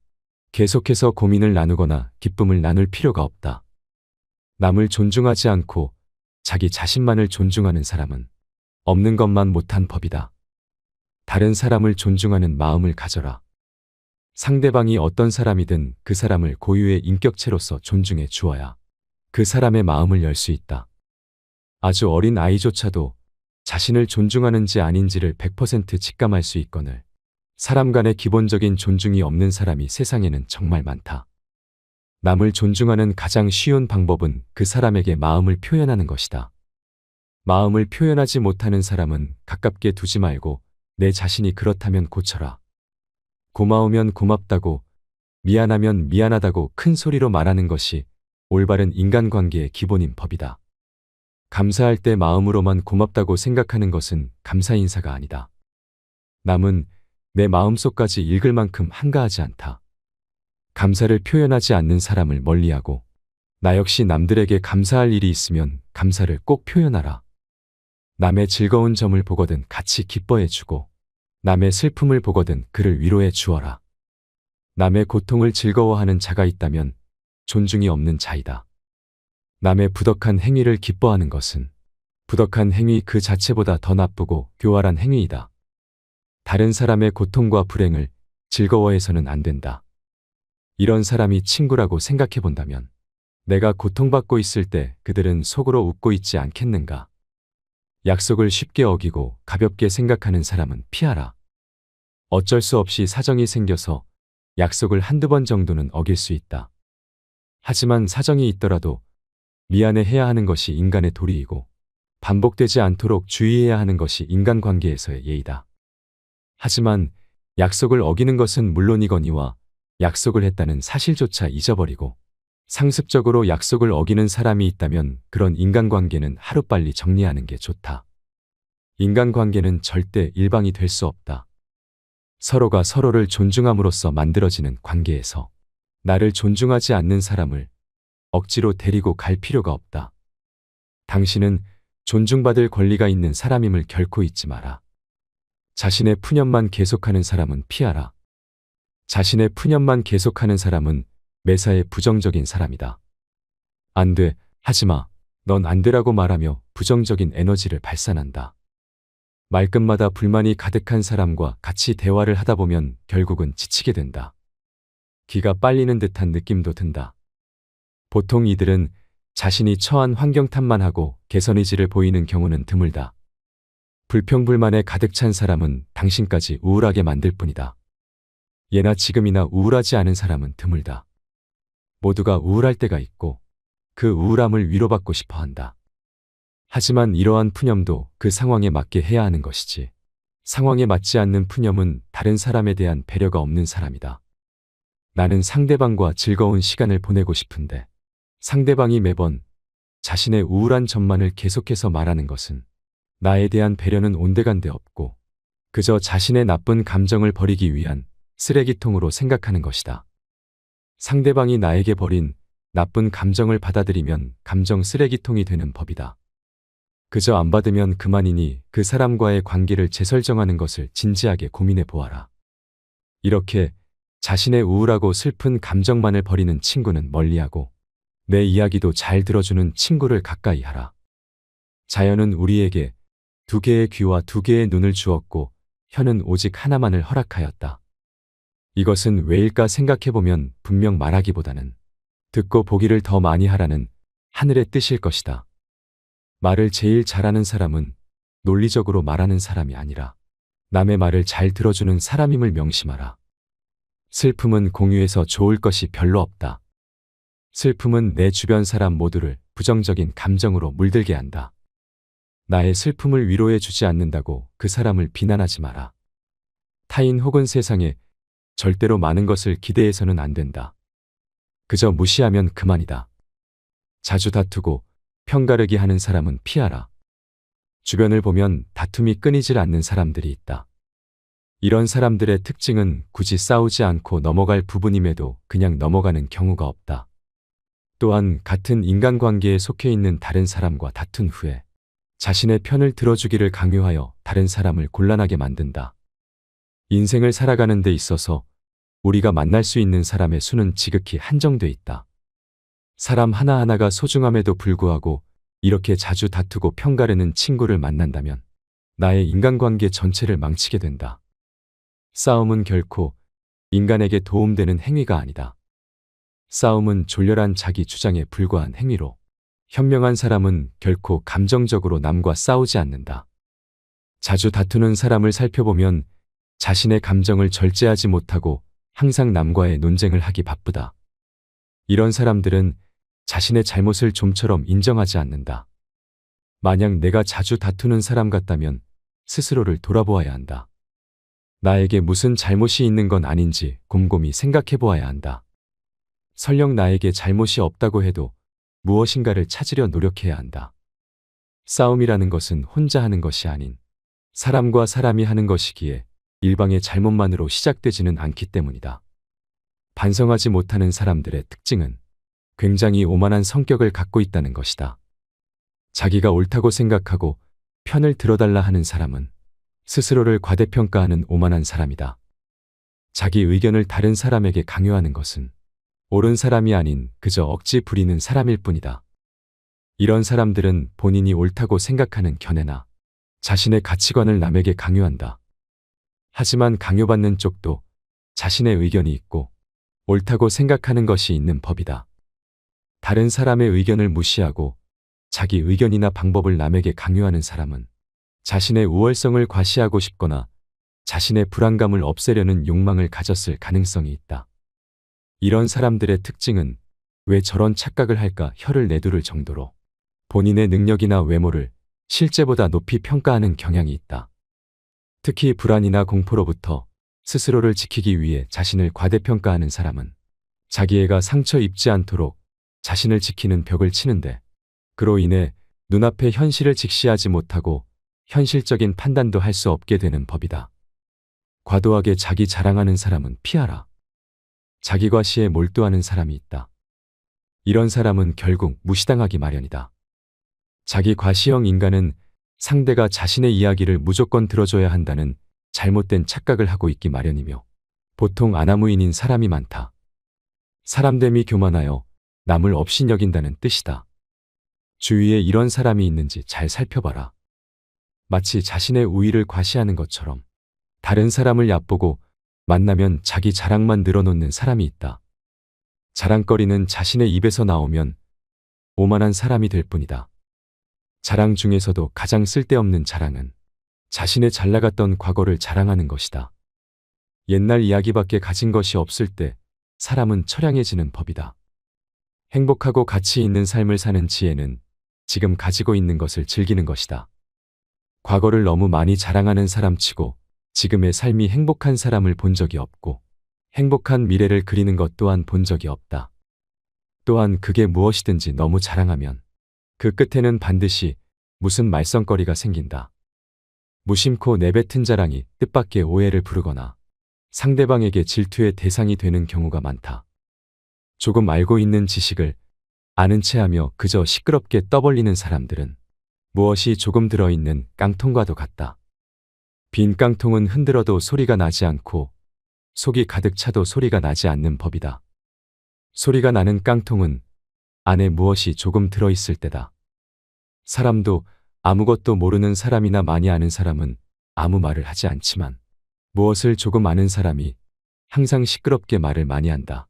계속해서 고민을 나누거나 기쁨을 나눌 필요가 없다. 남을 존중하지 않고 자기 자신만을 존중하는 사람은 없는 것만 못한 법이다. 다른 사람을 존중하는 마음을 가져라. 상대방이 어떤 사람이든 그 사람을 고유의 인격체로서 존중해 주어야 그 사람의 마음을 열 수 있다. 아주 어린 아이조차도 자신을 존중하는지 아닌지를 100% 직감할 수 있거늘 사람 간의 기본적인 존중이 없는 사람이 세상에는 정말 많다. 남을 존중하는 가장 쉬운 방법은 그 사람에게 마음을 표현하는 것이다. 마음을 표현하지 못하는 사람은 가깝게 두지 말고 내 자신이 그렇다면 고쳐라. 고마우면 고맙다고, 미안하면 미안하다고 큰 소리로 말하는 것이 올바른 인간관계의 기본인 법이다. 감사할 때 마음으로만 고맙다고 생각하는 것은 감사 인사가 아니다. 남은 내 마음속까지 읽을 만큼 한가하지 않다. 감사를 표현하지 않는 사람을 멀리하고 나 역시 남들에게 감사할 일이 있으면 감사를 꼭 표현하라. 남의 즐거운 점을 보거든 같이 기뻐해주고 남의 슬픔을 보거든 그를 위로해 주어라. 남의 고통을 즐거워하는 자가 있다면 존중이 없는 자이다. 남의 부덕한 행위를 기뻐하는 것은 부덕한 행위 그 자체보다 더 나쁘고 교활한 행위이다. 다른 사람의 고통과 불행을 즐거워해서는 안 된다. 이런 사람이 친구라고 생각해 본다면 내가 고통받고 있을 때 그들은 속으로 웃고 있지 않겠는가? 약속을 쉽게 어기고 가볍게 생각하는 사람은 피하라. 어쩔 수 없이 사정이 생겨서 약속을 한두 번 정도는 어길 수 있다. 하지만 사정이 있더라도 미안해 해야 하는 것이 인간의 도리이고 반복되지 않도록 주의해야 하는 것이 인간관계에서의 예의다. 하지만 약속을 어기는 것은 물론이거니와 약속을 했다는 사실조차 잊어버리고 상습적으로 약속을 어기는 사람이 있다면 그런 인간관계는 하루빨리 정리하는 게 좋다. 인간관계는 절대 일방이 될 수 없다. 서로가 서로를 존중함으로써 만들어지는 관계에서 나를 존중하지 않는 사람을 억지로 데리고 갈 필요가 없다. 당신은 존중받을 권리가 있는 사람임을 결코 잊지 마라. 자신의 푸념만 계속하는 사람은 피하라. 자신의 푸념만 계속하는 사람은 매사에 부정적인 사람이다. 안 돼, 하지마, 넌 안 되라고 말하며 부정적인 에너지를 발산한다. 말끝마다 불만이 가득한 사람과 같이 대화를 하다 보면 결국은 지치게 된다. 기가 빨리는 듯한 느낌도 든다. 보통 이들은 자신이 처한 환경 탓만 하고 개선 의지를 보이는 경우는 드물다. 불평불만에 가득 찬 사람은 당신까지 우울하게 만들 뿐이다. 예나 지금이나 우울하지 않은 사람은 드물다. 모두가 우울할 때가 있고 그 우울함을 위로받고 싶어 한다. 하지만 이러한 푸념도 그 상황에 맞게 해야 하는 것이지 상황에 맞지 않는 푸념은 다른 사람에 대한 배려가 없는 사람이다. 나는 상대방과 즐거운 시간을 보내고 싶은데 상대방이 매번 자신의 우울한 점만을 계속해서 말하는 것은 나에 대한 배려는 온데간데 없고 그저 자신의 나쁜 감정을 버리기 위한 쓰레기통으로 생각하는 것이다. 상대방이 나에게 버린 나쁜 감정을 받아들이면 감정 쓰레기통이 되는 법이다. 그저 안 받으면 그만이니 그 사람과의 관계를 재설정하는 것을 진지하게 고민해 보아라. 이렇게 자신의 우울하고 슬픈 감정만을 버리는 친구는 멀리하고 내 이야기도 잘 들어주는 친구를 가까이 하라. 자연은 우리에게 두 개의 귀와 두 개의 눈을 주었고 혀는 오직 하나만을 허락하였다. 이것은 왜일까 생각해보면 분명 말하기보다는 듣고 보기를 더 많이 하라는 하늘의 뜻일 것이다. 말을 제일 잘하는 사람은 논리적으로 말하는 사람이 아니라 남의 말을 잘 들어주는 사람임을 명심하라. 슬픔은 공유해서 좋을 것이 별로 없다. 슬픔은 내 주변 사람 모두를 부정적인 감정으로 물들게 한다. 나의 슬픔을 위로해 주지 않는다고 그 사람을 비난하지 마라. 타인 혹은 세상에 절대로 많은 것을 기대해서는 안 된다. 그저 무시하면 그만이다. 자주 다투고 편가르기 하는 사람은 피하라. 주변을 보면 다툼이 끊이질 않는 사람들이 있다. 이런 사람들의 특징은 굳이 싸우지 않고 넘어갈 부분임에도 그냥 넘어가는 경우가 없다. 또한 같은 인간관계에 속해 있는 다른 사람과 다툰 후에 자신의 편을 들어주기를 강요하여 다른 사람을 곤란하게 만든다. 인생을 살아가는 데 있어서 우리가 만날 수 있는 사람의 수는 지극히 한정돼 있다. 사람 하나하나가 소중함에도 불구하고 이렇게 자주 다투고 편가르는 친구를 만난다면 나의 인간관계 전체를 망치게 된다. 싸움은 결코 인간에게 도움되는 행위가 아니다. 싸움은 졸렬한 자기 주장에 불과한 행위로 현명한 사람은 결코 감정적으로 남과 싸우지 않는다. 자주 다투는 사람을 살펴보면 자신의 감정을 절제하지 못하고 항상 남과의 논쟁을 하기 바쁘다. 이런 사람들은 자신의 잘못을 좀처럼 인정하지 않는다. 만약 내가 자주 다투는 사람 같다면 스스로를 돌아보아야 한다. 나에게 무슨 잘못이 있는 건 아닌지 곰곰이 생각해 보아야 한다. 설령 나에게 잘못이 없다고 해도 무엇인가를 찾으려 노력해야 한다. 싸움이라는 것은 혼자 하는 것이 아닌 사람과 사람이 하는 것이기에 일방의 잘못만으로 시작되지는 않기 때문이다. 반성하지 못하는 사람들의 특징은 굉장히 오만한 성격을 갖고 있다는 것이다. 자기가 옳다고 생각하고 편을 들어달라 하는 사람은 스스로를 과대평가하는 오만한 사람이다. 자기 의견을 다른 사람에게 강요하는 것은 옳은 사람이 아닌 그저 억지 부리는 사람일 뿐이다. 이런 사람들은 본인이 옳다고 생각하는 견해나 자신의 가치관을 남에게 강요한다. 하지만 강요받는 쪽도 자신의 의견이 있고 옳다고 생각하는 것이 있는 법이다. 다른 사람의 의견을 무시하고 자기 의견이나 방법을 남에게 강요하는 사람은 자신의 우월성을 과시하고 싶거나 자신의 불안감을 없애려는 욕망을 가졌을 가능성이 있다. 이런 사람들의 특징은 왜 저런 착각을 할까 혀를 내두를 정도로 본인의 능력이나 외모를 실제보다 높이 평가하는 경향이 있다. 특히 불안이나 공포로부터 스스로를 지키기 위해 자신을 과대평가하는 사람은 자기애가 상처 입지 않도록 자신을 지키는 벽을 치는데 그로 인해 눈앞의 현실을 직시하지 못하고 현실적인 판단도 할 수 없게 되는 법이다. 과도하게 자기 자랑하는 사람은 피하라. 자기 과시에 몰두하는 사람이 있다. 이런 사람은 결국 무시당하기 마련이다. 자기 과시형 인간은 상대가 자신의 이야기를 무조건 들어줘야 한다는 잘못된 착각을 하고 있기 마련이며 보통 아나무인인 사람이 많다. 사람됨이 교만하여 남을 업신여긴다는 뜻이다. 주위에 이런 사람이 있는지 잘 살펴봐라. 마치 자신의 우위를 과시하는 것처럼 다른 사람을 얕보고 만나면 자기 자랑만 늘어놓는 사람이 있다. 자랑거리는 자신의 입에서 나오면 오만한 사람이 될 뿐이다. 자랑 중에서도 가장 쓸데없는 자랑은 자신의 잘나갔던 과거를 자랑하는 것이다. 옛날 이야기밖에 가진 것이 없을 때 사람은 처량해지는 법이다. 행복하고 가치 있는 삶을 사는 지혜는 지금 가지고 있는 것을 즐기는 것이다. 과거를 너무 많이 자랑하는 사람치고 지금의 삶이 행복한 사람을 본 적이 없고 행복한 미래를 그리는 것 또한 본 적이 없다. 또한 그게 무엇이든지 너무 자랑하면 그 끝에는 반드시 무슨 말썽거리가 생긴다. 무심코 내뱉은 자랑이 뜻밖의 오해를 부르거나 상대방에게 질투의 대상이 되는 경우가 많다. 조금 알고 있는 지식을 아는 체하며 그저 시끄럽게 떠벌리는 사람들은 무엇이 조금 들어있는 깡통과도 같다. 빈 깡통은 흔들어도 소리가 나지 않고 속이 가득 차도 소리가 나지 않는 법이다. 소리가 나는 깡통은 안에 무엇이 조금 들어있을 때다. 사람도 아무것도 모르는 사람이나 많이 아는 사람은 아무 말을 하지 않지만 무엇을 조금 아는 사람이 항상 시끄럽게 말을 많이 한다.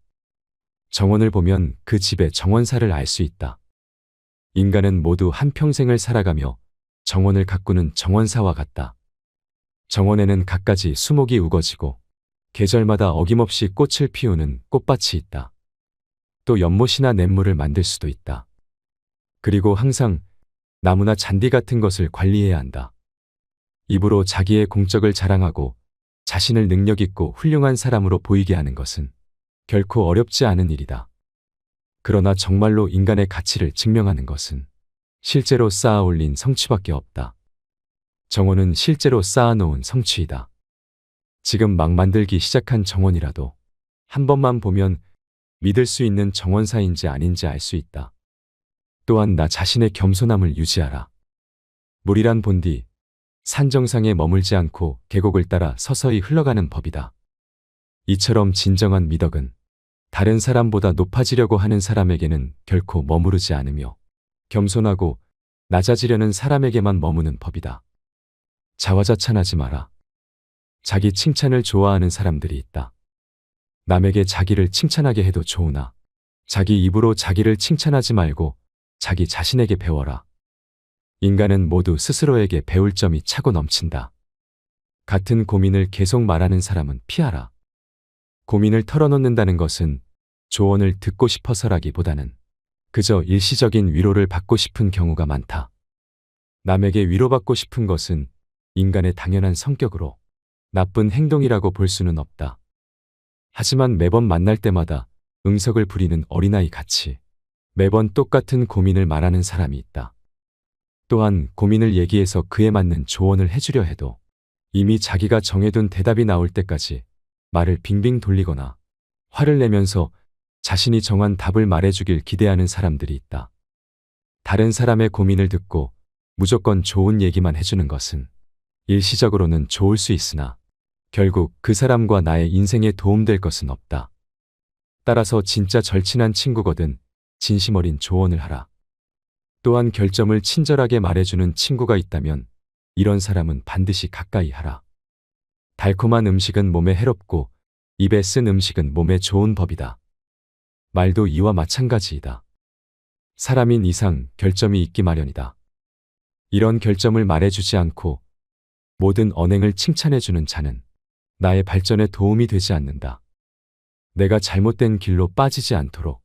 정원을 보면 그 집의 정원사를 알 수 있다. 인간은 모두 한평생을 살아가며 정원을 가꾸는 정원사와 같다. 정원에는 갖가지 수목이 우거지고 계절마다 어김없이 꽃을 피우는 꽃밭이 있다. 또 연못이나 냇물을 만들 수도 있다. 그리고 항상 나무나 잔디 같은 것을 관리해야 한다. 입으로 자기의 공적을 자랑하고 자신을 능력 있고 훌륭한 사람으로 보이게 하는 것은 결코 어렵지 않은 일이다. 그러나 정말로 인간의 가치를 증명하는 것은 실제로 쌓아 올린 성취밖에 없다. 정원은 실제로 쌓아놓은 성취이다. 지금 막 만들기 시작한 정원이라도 한 번만 보면 믿을 수 있는 정원사인지 아닌지 알 수 있다. 또한 나 자신의 겸손함을 유지하라. 물이란 본디 산 정상에 머물지 않고 계곡을 따라 서서히 흘러가는 법이다. 이처럼 진정한 미덕은 다른 사람보다 높아지려고 하는 사람에게는 결코 머무르지 않으며 겸손하고 낮아지려는 사람에게만 머무는 법이다. 자화자찬하지 마라. 자기 칭찬을 좋아하는 사람들이 있다. 남에게 자기를 칭찬하게 해도 좋으나 자기 입으로 자기를 칭찬하지 말고 자기 자신에게 배워라. 인간은 모두 스스로에게 배울 점이 차고 넘친다. 같은 고민을 계속 말하는 사람은 피하라. 고민을 털어놓는다는 것은 조언을 듣고 싶어서라기보다는 그저 일시적인 위로를 받고 싶은 경우가 많다. 남에게 위로받고 싶은 것은 인간의 당연한 성격으로 나쁜 행동이라고 볼 수는 없다. 하지만 매번 만날 때마다 응석을 부리는 어린아이 같이 매번 똑같은 고민을 말하는 사람이 있다. 또한 고민을 얘기해서 그에 맞는 조언을 해주려 해도 이미 자기가 정해둔 대답이 나올 때까지 말을 빙빙 돌리거나 화를 내면서 자신이 정한 답을 말해주길 기대하는 사람들이 있다. 다른 사람의 고민을 듣고 무조건 좋은 얘기만 해주는 것은 일시적으로는 좋을 수 있으나 결국 그 사람과 나의 인생에 도움될 것은 없다. 따라서 진짜 절친한 친구거든 진심 어린 조언을 하라. 또한 결점을 친절하게 말해주는 친구가 있다면 이런 사람은 반드시 가까이 하라. 달콤한 음식은 몸에 해롭고 입에 쓴 음식은 몸에 좋은 법이다. 말도 이와 마찬가지이다. 사람인 이상 결점이 있기 마련이다. 이런 결점을 말해주지 않고 모든 언행을 칭찬해주는 자는 나의 발전에 도움이 되지 않는다. 내가 잘못된 길로 빠지지 않도록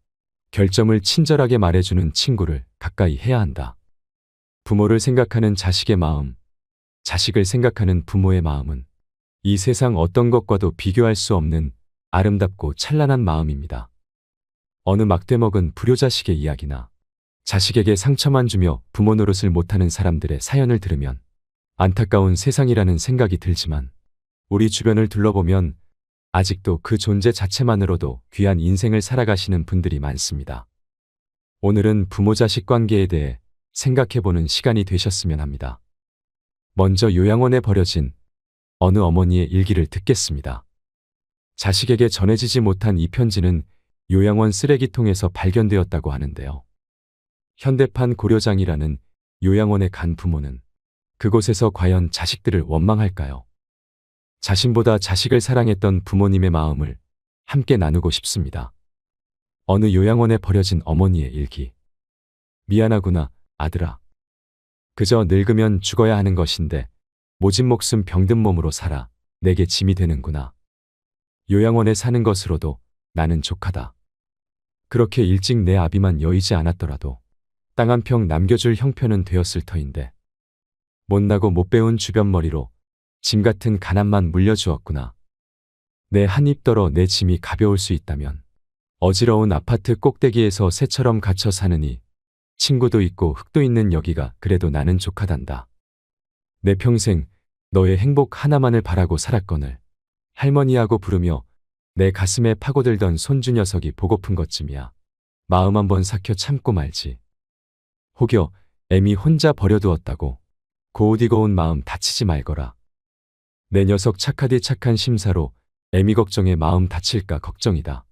결점을 친절하게 말해주는 친구를 가까이 해야 한다. 부모를 생각하는 자식의 마음, 자식을 생각하는 부모의 마음은 이 세상 어떤 것과도 비교할 수 없는 아름답고 찬란한 마음입니다. 어느 막대먹은 불효자식의 이야기나 자식에게 상처만 주며 부모 노릇을 못하는 사람들의 사연을 들으면 안타까운 세상이라는 생각이 들지만 우리 주변을 둘러보면 아직도 그 존재 자체만으로도 귀한 인생을 살아가시는 분들이 많습니다. 오늘은 부모-자식 관계에 대해 생각해보는 시간이 되셨으면 합니다. 먼저 요양원에 버려진 어느 어머니의 일기를 듣겠습니다. 자식에게 전해지지 못한 이 편지는 요양원 쓰레기통에서 발견되었다고 하는데요. 현대판 고려장이라는 요양원에 간 부모는 그곳에서 과연 자식들을 원망할까요? 자신보다 자식을 사랑했던 부모님의 마음을 함께 나누고 싶습니다. 어느 요양원에 버려진 어머니의 일기. 미안하구나, 아들아. 그저 늙으면 죽어야 하는 것인데 모진 목숨 병든 몸으로 살아 내게 짐이 되는구나. 요양원에 사는 것으로도 나는 족하다. 그렇게 일찍 내 아비만 여의지 않았더라도 땅 한 평 남겨줄 형편은 되었을 터인데 못나고 못 배운 주변머리로 짐 같은 가난만 물려주었구나. 내 한 입 떨어 내 짐이 가벼울 수 있다면 어지러운 아파트 꼭대기에서 새처럼 갇혀 사느니 친구도 있고 흙도 있는 여기가 그래도 나는 족하단다. 내 평생 너의 행복 하나만을 바라고 살았거늘 할머니하고 부르며 내 가슴에 파고들던 손주 녀석이 보고픈 것쯤이야. 마음 한번 삭혀 참고 말지. 혹여 애미 혼자 버려두었다고 고우디고운 마음 다치지 말거라. 내 녀석 착하디 착한 심사로 애미 걱정에 마음 다칠까 걱정이다.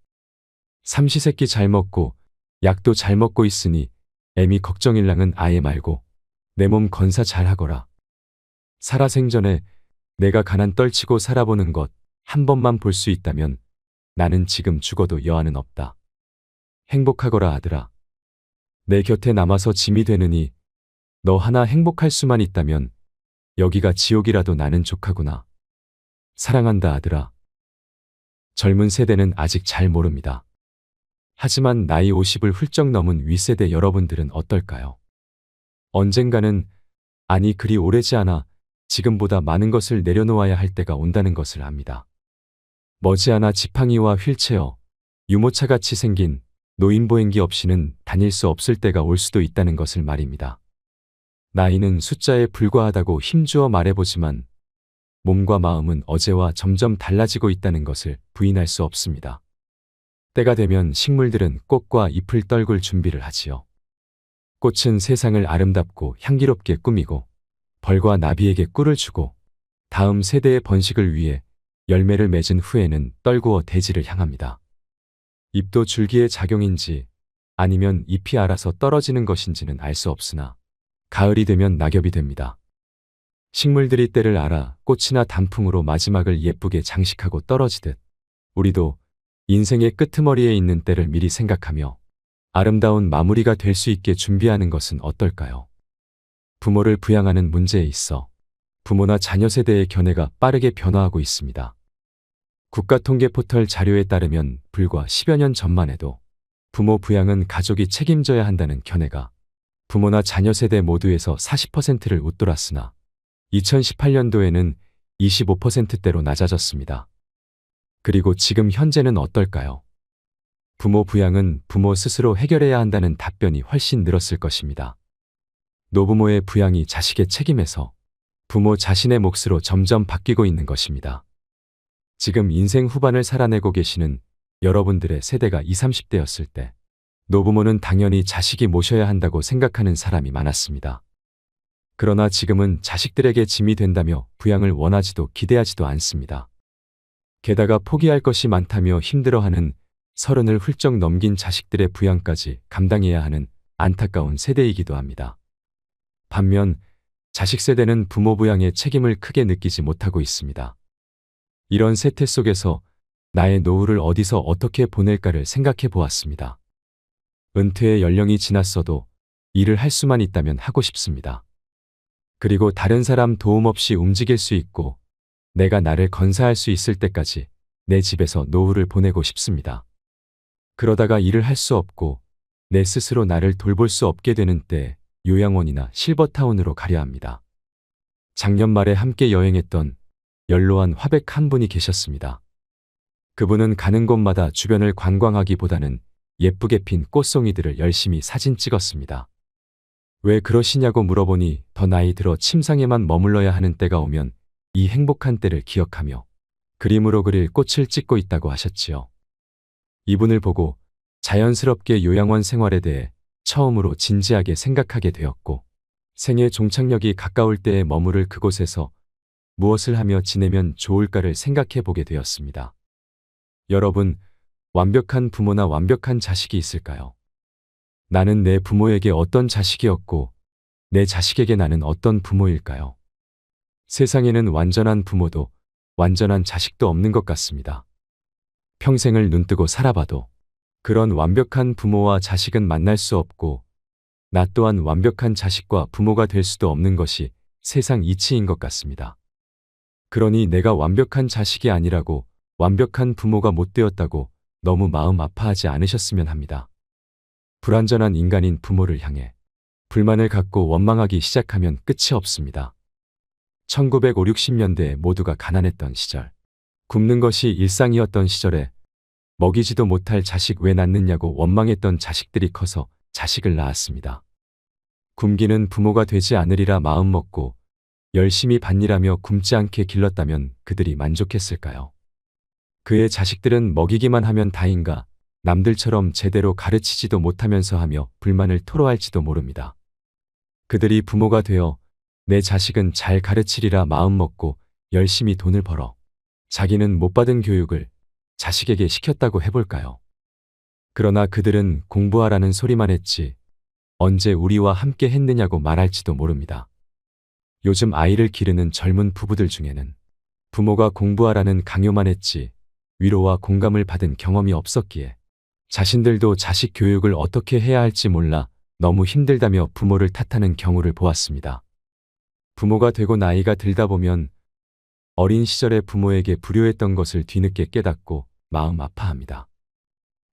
삼시세끼 잘 먹고 약도 잘 먹고 있으니 애미 걱정일랑은 아예 말고 내 몸 건사 잘 하거라. 살아생전에 내가 가난 떨치고 살아보는 것 한 번만 볼 수 있다면 나는 지금 죽어도 여한은 없다. 행복하거라 아들아. 내 곁에 남아서 짐이 되느니 너 하나 행복할 수만 있다면 여기가 지옥이라도 나는 족하구나. 사랑한다 아들아. 젊은 세대는 아직 잘 모릅니다. 하지만 나이 50을 훌쩍 넘은 윗세대 여러분들은 어떨까요? 언젠가는, 아니 그리 오래지 않아 지금보다 많은 것을 내려놓아야 할 때가 온다는 것을 압니다. 머지않아 지팡이와 휠체어, 유모차같이 생긴 노인보행기 없이는 다닐 수 없을 때가 올 수도 있다는 것을 말입니다. 나이는 숫자에 불과하다고 힘주어 말해보지만 몸과 마음은 어제와 점점 달라지고 있다는 것을 부인할 수 없습니다. 때가 되면 식물들은 꽃과 잎을 떨굴 준비를 하지요. 꽃은 세상을 아름답고 향기롭게 꾸미고 벌과 나비에게 꿀을 주고 다음 세대의 번식을 위해 열매를 맺은 후에는 떨구어 대지를 향합니다. 잎도 줄기의 작용인지 아니면 잎이 알아서 떨어지는 것인지는 알 수 없으나 가을이 되면 낙엽이 됩니다. 식물들이 때를 알아 꽃이나 단풍으로 마지막을 예쁘게 장식하고 떨어지듯 우리도 인생의 끄트머리에 있는 때를 미리 생각하며 아름다운 마무리가 될 수 있게 준비하는 것은 어떨까요? 부모를 부양하는 문제에 있어 부모나 자녀 세대의 견해가 빠르게 변화하고 있습니다. 국가통계포털 자료에 따르면 불과 10여 년 전만 해도 부모 부양은 가족이 책임져야 한다는 견해가 부모나 자녀 세대 모두에서 40%를 웃돌았으나 2018년도에는 25%대로 낮아졌습니다. 그리고 지금 현재는 어떨까요? 부모 부양은 부모 스스로 해결해야 한다는 답변이 훨씬 늘었을 것입니다. 노부모의 부양이 자식의 책임에서 부모 자신의 몫으로 점점 바뀌고 있는 것입니다. 지금 인생 후반을 살아내고 계시는 여러분들의 세대가 20, 30대였을 때 노부모는 당연히 자식이 모셔야 한다고 생각하는 사람이 많았습니다. 그러나 지금은 자식들에게 짐이 된다며 부양을 원하지도 기대하지도 않습니다. 게다가 포기할 것이 많다며 힘들어하는 30을 훌쩍 넘긴 자식들의 부양까지 감당해야 하는 안타까운 세대이기도 합니다. 반면 자식 세대는 부모 부양의 책임을 크게 느끼지 못하고 있습니다. 이런 세태 속에서 나의 노후를 어디서 어떻게 보낼까를 생각해 보았습니다. 은퇴의 연령이 지났어도 일을 할 수만 있다면 하고 싶습니다. 그리고 다른 사람 도움 없이 움직일 수 있고 내가 나를 건사할 수 있을 때까지 내 집에서 노후를 보내고 싶습니다. 그러다가 일을 할 수 없고 내 스스로 나를 돌볼 수 없게 되는 때 요양원이나 실버타운으로 가려 합니다. 작년 말에 함께 여행했던 연로한 화백 한 분이 계셨습니다. 그분은 가는 곳마다 주변을 관광하기보다는 예쁘게 핀 꽃송이들을 열심히 사진 찍었습니다. 왜 그러시냐고 물어보니 더 나이 들어 침상에만 머물러야 하는 때가 오면 이 행복한 때를 기억하며 그림으로 그릴 꽃을 찍고 있다고 하셨지요. 이분을 보고 자연스럽게 요양원 생활에 대해 처음으로 진지하게 생각하게 되었고 생애 종착역이 가까울 때에 머무를 그곳에서 무엇을 하며 지내면 좋을까를 생각해 보게 되었습니다. 여러분, 완벽한 부모나 완벽한 자식이 있을까요? 나는 내 부모에게 어떤 자식이었고 내 자식에게 나는 어떤 부모일까요? 세상에는 완전한 부모도 완전한 자식도 없는 것 같습니다. 평생을 눈뜨고 살아봐도 그런 완벽한 부모와 자식은 만날 수 없고 나 또한 완벽한 자식과 부모가 될 수도 없는 것이 세상 이치인 것 같습니다. 그러니 내가 완벽한 자식이 아니라고 완벽한 부모가 못 되었다고 너무 마음 아파하지 않으셨으면 합니다. 불완전한 인간인 부모를 향해 불만을 갖고 원망하기 시작하면 끝이 없습니다. 1950, 60년대에 모두가 가난했던 시절. 굶는 것이 일상이었던 시절에 먹이지도 못할 자식 왜 낳느냐고 원망했던 자식들이 커서 자식을 낳았습니다. 굶기는 부모가 되지 않으리라 마음먹고 열심히 밭일하며 굶지 않게 길렀다면 그들이 만족했을까요? 그의 자식들은 먹이기만 하면 다인가 남들처럼 제대로 가르치지도 못하면서 하며 불만을 토로할지도 모릅니다. 그들이 부모가 되어 내 자식은 잘 가르치리라 마음먹고 열심히 돈을 벌어 자기는 못 받은 교육을 자식에게 시켰다고 해볼까요? 그러나 그들은 공부하라는 소리만 했지 언제 우리와 함께 했느냐고 말할지도 모릅니다. 요즘 아이를 기르는 젊은 부부들 중에는 부모가 공부하라는 강요만 했지 위로와 공감을 받은 경험이 없었기에 자신들도 자식 교육을 어떻게 해야 할지 몰라 너무 힘들다며 부모를 탓하는 경우를 보았습니다. 부모가 되고 나이가 들다 보면 어린 시절에 부모에게 불효했던 것을 뒤늦게 깨닫고 마음 아파합니다.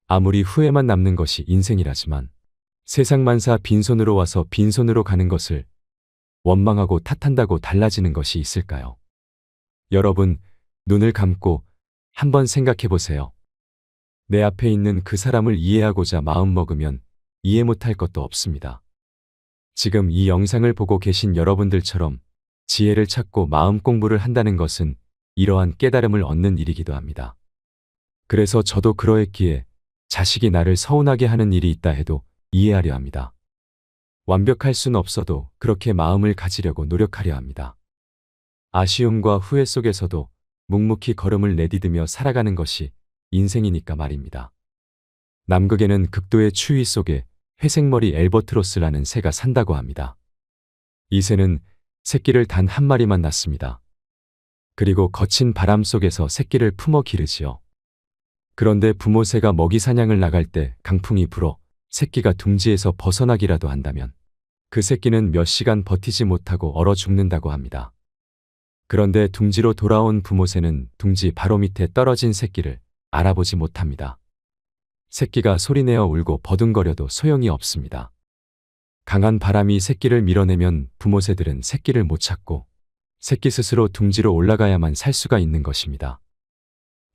아무리 후회만 남는 것이 인생이라지만 세상만사 빈손으로 와서 빈손으로 가는 것을 원망하고 탓한다고 달라지는 것이 있을까요? 여러분, 눈을 감고 한번 생각해 보세요. 내 앞에 있는 그 사람을 이해하고자 마음먹으면 이해 못할 것도 없습니다. 지금 이 영상을 보고 계신 여러분들처럼 지혜를 찾고 마음 공부를 한다는 것은 이러한 깨달음을 얻는 일이기도 합니다. 그래서 저도 그러했기에 자식이 나를 서운하게 하는 일이 있다 해도 이해하려 합니다. 완벽할 순 없어도 그렇게 마음을 가지려고 노력하려 합니다. 아쉬움과 후회 속에서도 묵묵히 걸음을 내디디며 살아가는 것이 인생이니까 말입니다. 남극에는 극도의 추위 속에 회색머리 엘버트로스라는 새가 산다고 합니다. 이 새는 새끼를 단 한 마리만 낳습니다. 그리고 거친 바람 속에서 새끼를 품어 기르지요. 그런데 부모 새가 먹이 사냥을 나갈 때 강풍이 불어 새끼가 둥지에서 벗어나기라도 한다면 그 새끼는 몇 시간 버티지 못하고 얼어 죽는다고 합니다. 그런데 둥지로 돌아온 부모 새는 둥지 바로 밑에 떨어진 새끼를 알아보지 못합니다. 새끼가 소리내어 울고 버둥거려도 소용이 없습니다. 강한 바람이 새끼를 밀어내면 부모 새들은 새끼를 못 찾고 새끼 스스로 둥지로 올라가야만 살 수가 있는 것입니다.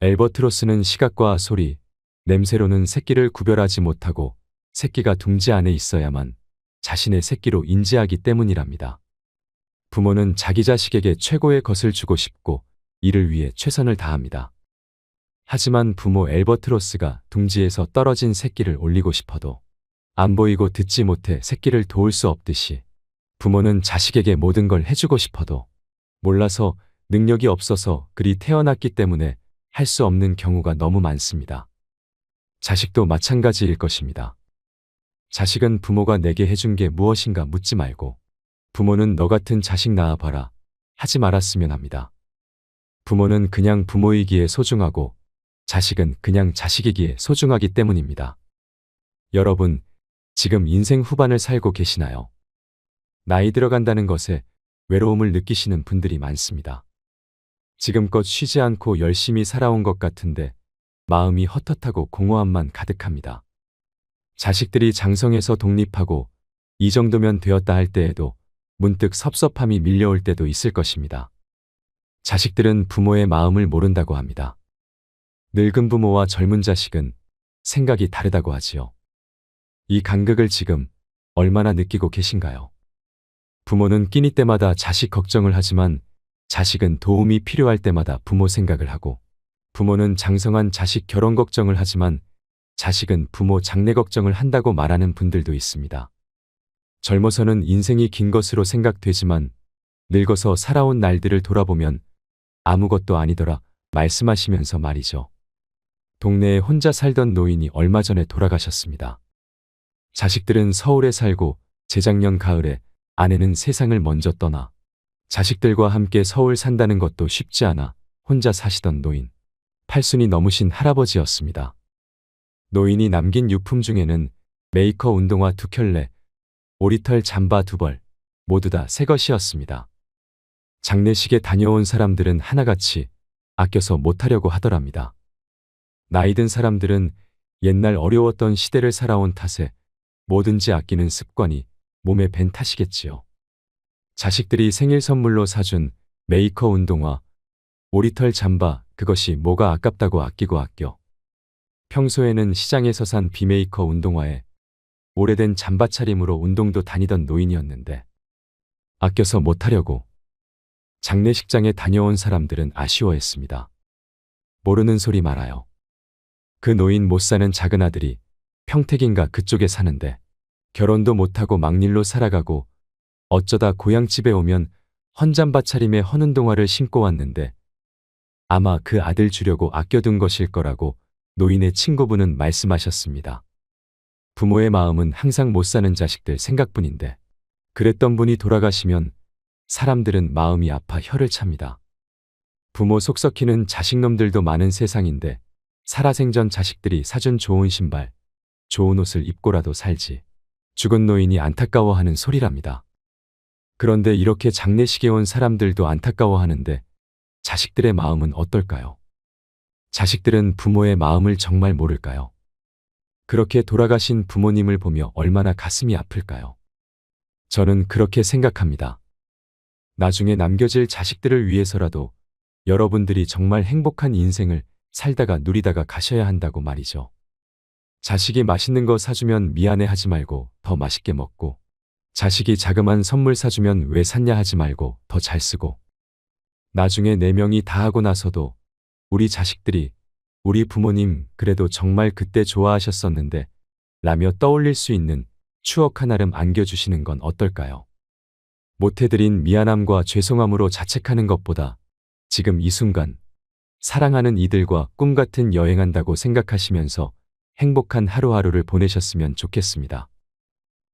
엘버트로스는 시각과 소리, 냄새로는 새끼를 구별하지 못하고 새끼가 둥지 안에 있어야만 자신의 새끼로 인지하기 때문이랍니다. 부모는 자기 자식에게 최고의 것을 주고 싶고 이를 위해 최선을 다합니다. 하지만 부모 엘버트로스가 둥지에서 떨어진 새끼를 올리고 싶어도 안 보이고 듣지 못해 새끼를 도울 수 없듯이 부모는 자식에게 모든 걸 해주고 싶어도 몰라서 능력이 없어서 그리 태어났기 때문에 할 수 없는 경우가 너무 많습니다. 자식도 마찬가지일 것입니다. 자식은 부모가 내게 해준 게 무엇인가 묻지 말고 부모는 너 같은 자식 낳아봐라 하지 말았으면 합니다. 부모는 그냥 부모이기에 소중하고 자식은 그냥 자식이기에 소중하기 때문입니다. 여러분, 지금 인생 후반을 살고 계시나요? 나이 들어간다는 것에 외로움을 느끼시는 분들이 많습니다. 지금껏 쉬지 않고 열심히 살아온 것 같은데 마음이 헛헛하고 공허함만 가득합니다. 자식들이 장성해서 독립하고 이 정도면 되었다 할 때에도 문득 섭섭함이 밀려올 때도 있을 것입니다. 자식들은 부모의 마음을 모른다고 합니다. 늙은 부모와 젊은 자식은 생각이 다르다고 하지요. 이 간극을 지금 얼마나 느끼고 계신가요? 부모는 끼니 때마다 자식 걱정을 하지만 자식은 도움이 필요할 때마다 부모 생각을 하고 부모는 장성한 자식 결혼 걱정을 하지만 자식은 부모 장래 걱정을 한다고 말하는 분들도 있습니다. 젊어서는 인생이 긴 것으로 생각되지만 늙어서 살아온 날들을 돌아보면 아무것도 아니더라 말씀하시면서 말이죠. 동네에 혼자 살던 노인이 얼마 전에 돌아가셨습니다. 자식들은 서울에 살고 재작년 가을에 아내는 세상을 먼저 떠나 자식들과 함께 서울 산다는 것도 쉽지 않아 혼자 사시던 노인, 팔순이 넘으신 할아버지였습니다. 노인이 남긴 유품 중에는 메이커 운동화 2켤레, 오리털 잠바 2벌, 모두 다 새 것이었습니다. 장례식에 다녀온 사람들은 하나같이 아껴서 못하려고 하더랍니다. 나이 든 사람들은 옛날 어려웠던 시대를 살아온 탓에 뭐든지 아끼는 습관이 몸에 밴 탓이겠지요. 자식들이 생일 선물로 사준 메이커 운동화, 오리털 잠바, 그것이 뭐가 아깝다고 아끼고 아껴. 평소에는 시장에서 산 비메이커 운동화에 오래된 잠바 차림으로 운동도 다니던 노인이었는데 아껴서 못하려고 장례식장에 다녀온 사람들은 아쉬워했습니다. 모르는 소리 말아요. 그 노인 못 사는 작은 아들이 평택인가 그쪽에 사는데 결혼도 못하고 막일로 살아가고 어쩌다 고향집에 오면 헌잠바 차림에 헌운동화를 신고 왔는데 아마 그 아들 주려고 아껴둔 것일 거라고 노인의 친구분은 말씀하셨습니다. 부모의 마음은 항상 못 사는 자식들 생각뿐인데 그랬던 분이 돌아가시면 사람들은 마음이 아파 혀를 찹니다. 부모 속 썩히는 자식놈들도 많은 세상인데 살아생전 자식들이 사준 좋은 신발, 좋은 옷을 입고라도 살지. 죽은 노인이 안타까워하는 소리랍니다. 그런데 이렇게 장례식에 온 사람들도 안타까워하는데 자식들의 마음은 어떨까요? 자식들은 부모의 마음을 정말 모를까요? 그렇게 돌아가신 부모님을 보며 얼마나 가슴이 아플까요? 저는 그렇게 생각합니다. 나중에 남겨질 자식들을 위해서라도 여러분들이 정말 행복한 인생을 살다가 누리다가 가셔야 한다고 말이죠. 자식이 맛있는 거 사주면 미안해하지 말고 더 맛있게 먹고, 자식이 자그만 선물 사주면 왜 샀냐 하지 말고 더 잘 쓰고, 나중에 네 명이 다 하고 나서도 우리 자식들이 우리 부모님 그래도 정말 그때 좋아하셨었는데 라며 떠올릴 수 있는 추억 하나름 안겨주시는 건 어떨까요? 못해드린 미안함과 죄송함으로 자책하는 것보다 지금 이 순간 사랑하는 이들과 꿈같은 여행한다고 생각하시면서 행복한 하루하루를 보내셨으면 좋겠습니다.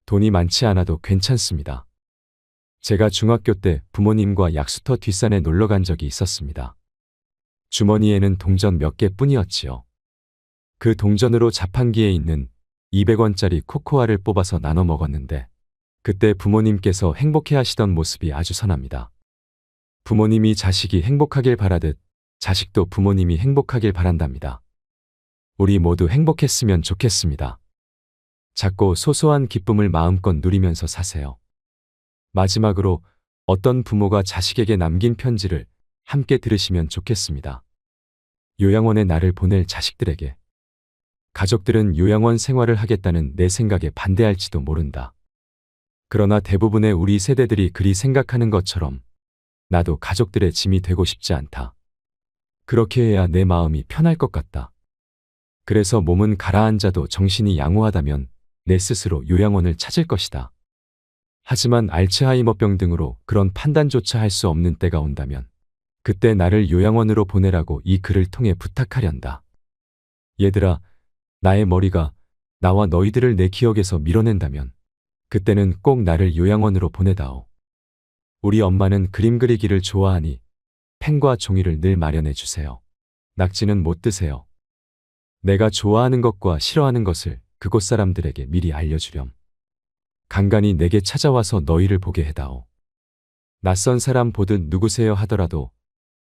돈이 많지 않아도 괜찮습니다. 제가 중학교 때 부모님과 약수터 뒷산에 놀러 간 적이 있었습니다. 주머니에는 동전 몇 개뿐이었지요. 그 동전으로 자판기에 있는 200원짜리 코코아를 뽑아서 나눠 먹었는데 그때 부모님께서 행복해 하시던 모습이 아주 선합니다. 부모님이 자식이 행복하길 바라듯 자식도 부모님이 행복하길 바란답니다. 우리 모두 행복했으면 좋겠습니다. 작고 소소한 기쁨을 마음껏 누리면서 사세요. 마지막으로 어떤 부모가 자식에게 남긴 편지를 함께 들으시면 좋겠습니다. 요양원에 나를 보낼 자식들에게. 가족들은 요양원 생활을 하겠다는 내 생각에 반대할지도 모른다. 그러나 대부분의 우리 세대들이 그리 생각하는 것처럼 나도 가족들의 짐이 되고 싶지 않다. 그렇게 해야 내 마음이 편할 것 같다. 그래서 몸은 가라앉아도 정신이 양호하다면 내 스스로 요양원을 찾을 것이다. 하지만 알츠하이머병 등으로 그런 판단조차 할 수 없는 때가 온다면 그때 나를 요양원으로 보내라고 이 글을 통해 부탁하련다. 얘들아, 나의 머리가 나와 너희들을 내 기억에서 밀어낸다면 그때는 꼭 나를 요양원으로 보내다오. 우리 엄마는 그림 그리기를 좋아하니 펜과 종이를 늘 마련해 주세요. 낙지는 못 드세요. 내가 좋아하는 것과 싫어하는 것을 그곳 사람들에게 미리 알려주렴. 간간히 내게 찾아와서 너희를 보게 해다오. 낯선 사람 보듯 누구세요 하더라도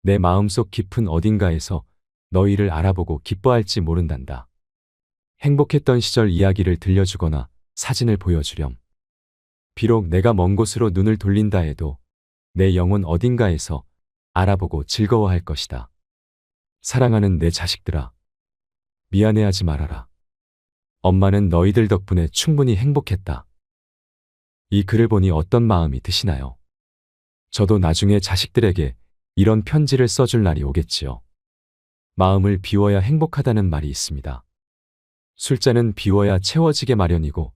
내 마음속 깊은 어딘가에서 너희를 알아보고 기뻐할지 모른단다. 행복했던 시절 이야기를 들려주거나 사진을 보여주렴. 비록 내가 먼 곳으로 눈을 돌린다 해도 내 영혼 어딘가에서 알아보고 즐거워할 것이다. 사랑하는 내 자식들아, 미안해하지 말아라. 엄마는 너희들 덕분에 충분히 행복했다. 이 글을 보니 어떤 마음이 드시나요? 저도 나중에 자식들에게 이런 편지를 써줄 날이 오겠지요. 마음을 비워야 행복하다는 말이 있습니다. 술잔은 비워야 채워지게 마련이고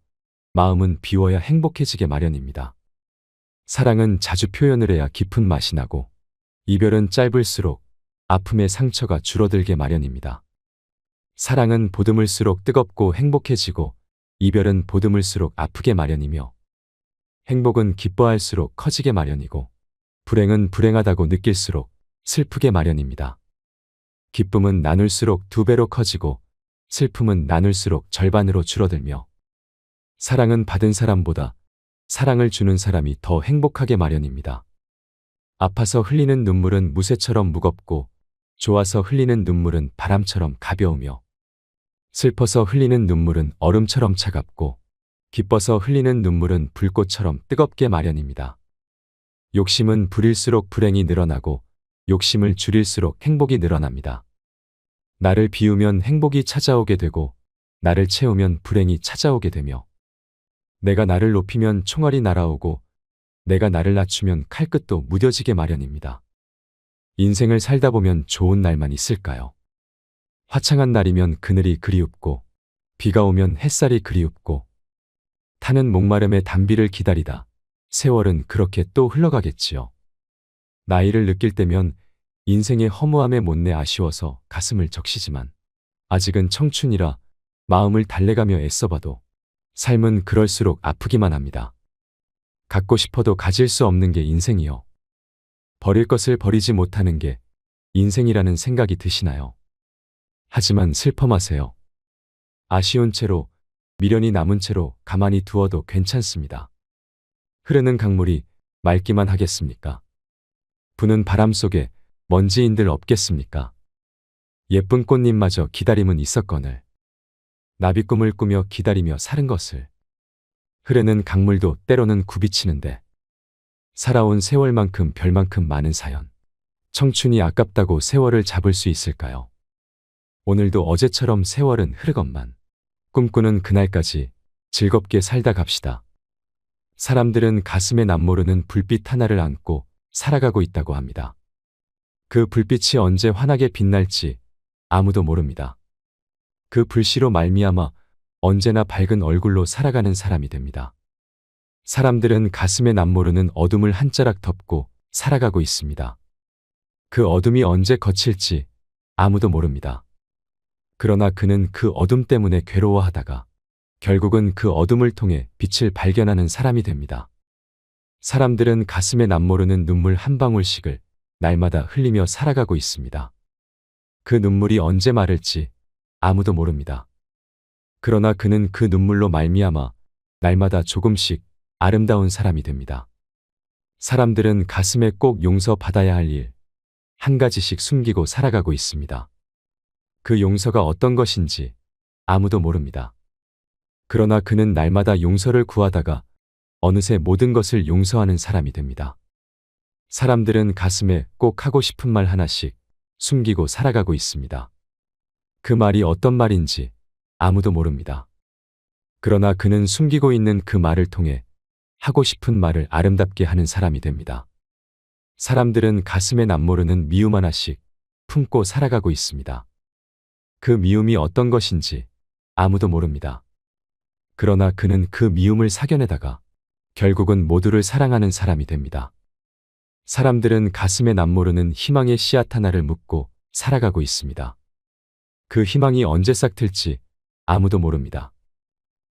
마음은 비워야 행복해지게 마련입니다. 사랑은 자주 표현을 해야 깊은 맛이 나고 이별은 짧을수록 아픔의 상처가 줄어들게 마련입니다. 사랑은 보듬을수록 뜨겁고 행복해지고 이별은 보듬을수록 아프게 마련이며 행복은 기뻐할수록 커지게 마련이고 불행은 불행하다고 느낄수록 슬프게 마련입니다. 기쁨은 나눌수록 2배로 커지고 슬픔은 나눌수록 절반으로 줄어들며 사랑은 받은 사람보다 사랑을 주는 사람이 더 행복하게 마련입니다. 아파서 흘리는 눈물은 무쇠처럼 무겁고 좋아서 흘리는 눈물은 바람처럼 가벼우며 슬퍼서 흘리는 눈물은 얼음처럼 차갑고 기뻐서 흘리는 눈물은 불꽃처럼 뜨겁게 마련입니다. 욕심은 부릴수록 불행이 늘어나고 욕심을 줄일수록 행복이 늘어납니다. 나를 비우면 행복이 찾아오게 되고 나를 채우면 불행이 찾아오게 되며 내가 나를 높이면 총알이 날아오고 내가 나를 낮추면 칼끝도 무뎌지게 마련입니다. 인생을 살다 보면 좋은 날만 있을까요? 화창한 날이면 그늘이 그리웁고 비가 오면 햇살이 그리웁고 타는 목마름의 단비를 기다리다 세월은 그렇게 또 흘러가겠지요. 나이를 느낄 때면 인생의 허무함에 못내 아쉬워서 가슴을 적시지만 아직은 청춘이라 마음을 달래가며 애써봐도 삶은 그럴수록 아프기만 합니다. 갖고 싶어도 가질 수 없는 게 인생이요. 버릴 것을 버리지 못하는 게 인생이라는 생각이 드시나요? 하지만 슬퍼 마세요. 아쉬운 채로 미련이 남은 채로 가만히 두어도 괜찮습니다. 흐르는 강물이 맑기만 하겠습니까? 부는 바람 속에 먼지인들 없겠습니까? 예쁜 꽃잎마저 기다림은 있었거늘 나비 꿈을 꾸며 기다리며 사는 것을 흐르는 강물도 때로는 굽이치는데 살아온 세월만큼 별만큼 많은 사연 청춘이 아깝다고 세월을 잡을 수 있을까요? 오늘도 어제처럼 세월은 흐르건만 꿈꾸는 그날까지 즐겁게 살다 갑시다. 사람들은 가슴에 남모르는 불빛 하나를 안고 살아가고 있다고 합니다. 그 불빛이 언제 환하게 빛날지 아무도 모릅니다. 그 불씨로 말미암아 언제나 밝은 얼굴로 살아가는 사람이 됩니다. 사람들은 가슴에 남모르는 어둠을 한 자락 덮고 살아가고 있습니다. 그 어둠이 언제 거칠지 아무도 모릅니다. 그러나 그는 그 어둠 때문에 괴로워하다가 결국은 그 어둠을 통해 빛을 발견하는 사람이 됩니다. 사람들은 가슴에 남모르는 눈물 한 방울씩을 날마다 흘리며 살아가고 있습니다. 그 눈물이 언제 마를지 아무도 모릅니다. 그러나 그는 그 눈물로 말미암아 날마다 조금씩 아름다운 사람이 됩니다. 사람들은 가슴에 꼭 용서받아야 할 일, 한 가지씩 숨기고 살아가고 있습니다. 그 용서가 어떤 것인지 아무도 모릅니다. 그러나 그는 날마다 용서를 구하다가 어느새 모든 것을 용서하는 사람이 됩니다. 사람들은 가슴에 꼭 하고 싶은 말 하나씩 숨기고 살아가고 있습니다. 그 말이 어떤 말인지 아무도 모릅니다. 그러나 그는 숨기고 있는 그 말을 통해 하고 싶은 말을 아름답게 하는 사람이 됩니다. 사람들은 가슴에 남모르는 미움 하나씩 품고 살아가고 있습니다. 그 미움이 어떤 것인지 아무도 모릅니다. 그러나 그는 그 미움을 사겨내다가 결국은 모두를 사랑하는 사람이 됩니다. 사람들은 가슴에 남모르는 희망의 씨앗 하나를 묻고 살아가고 있습니다. 그 희망이 언제 싹틀지 아무도 모릅니다.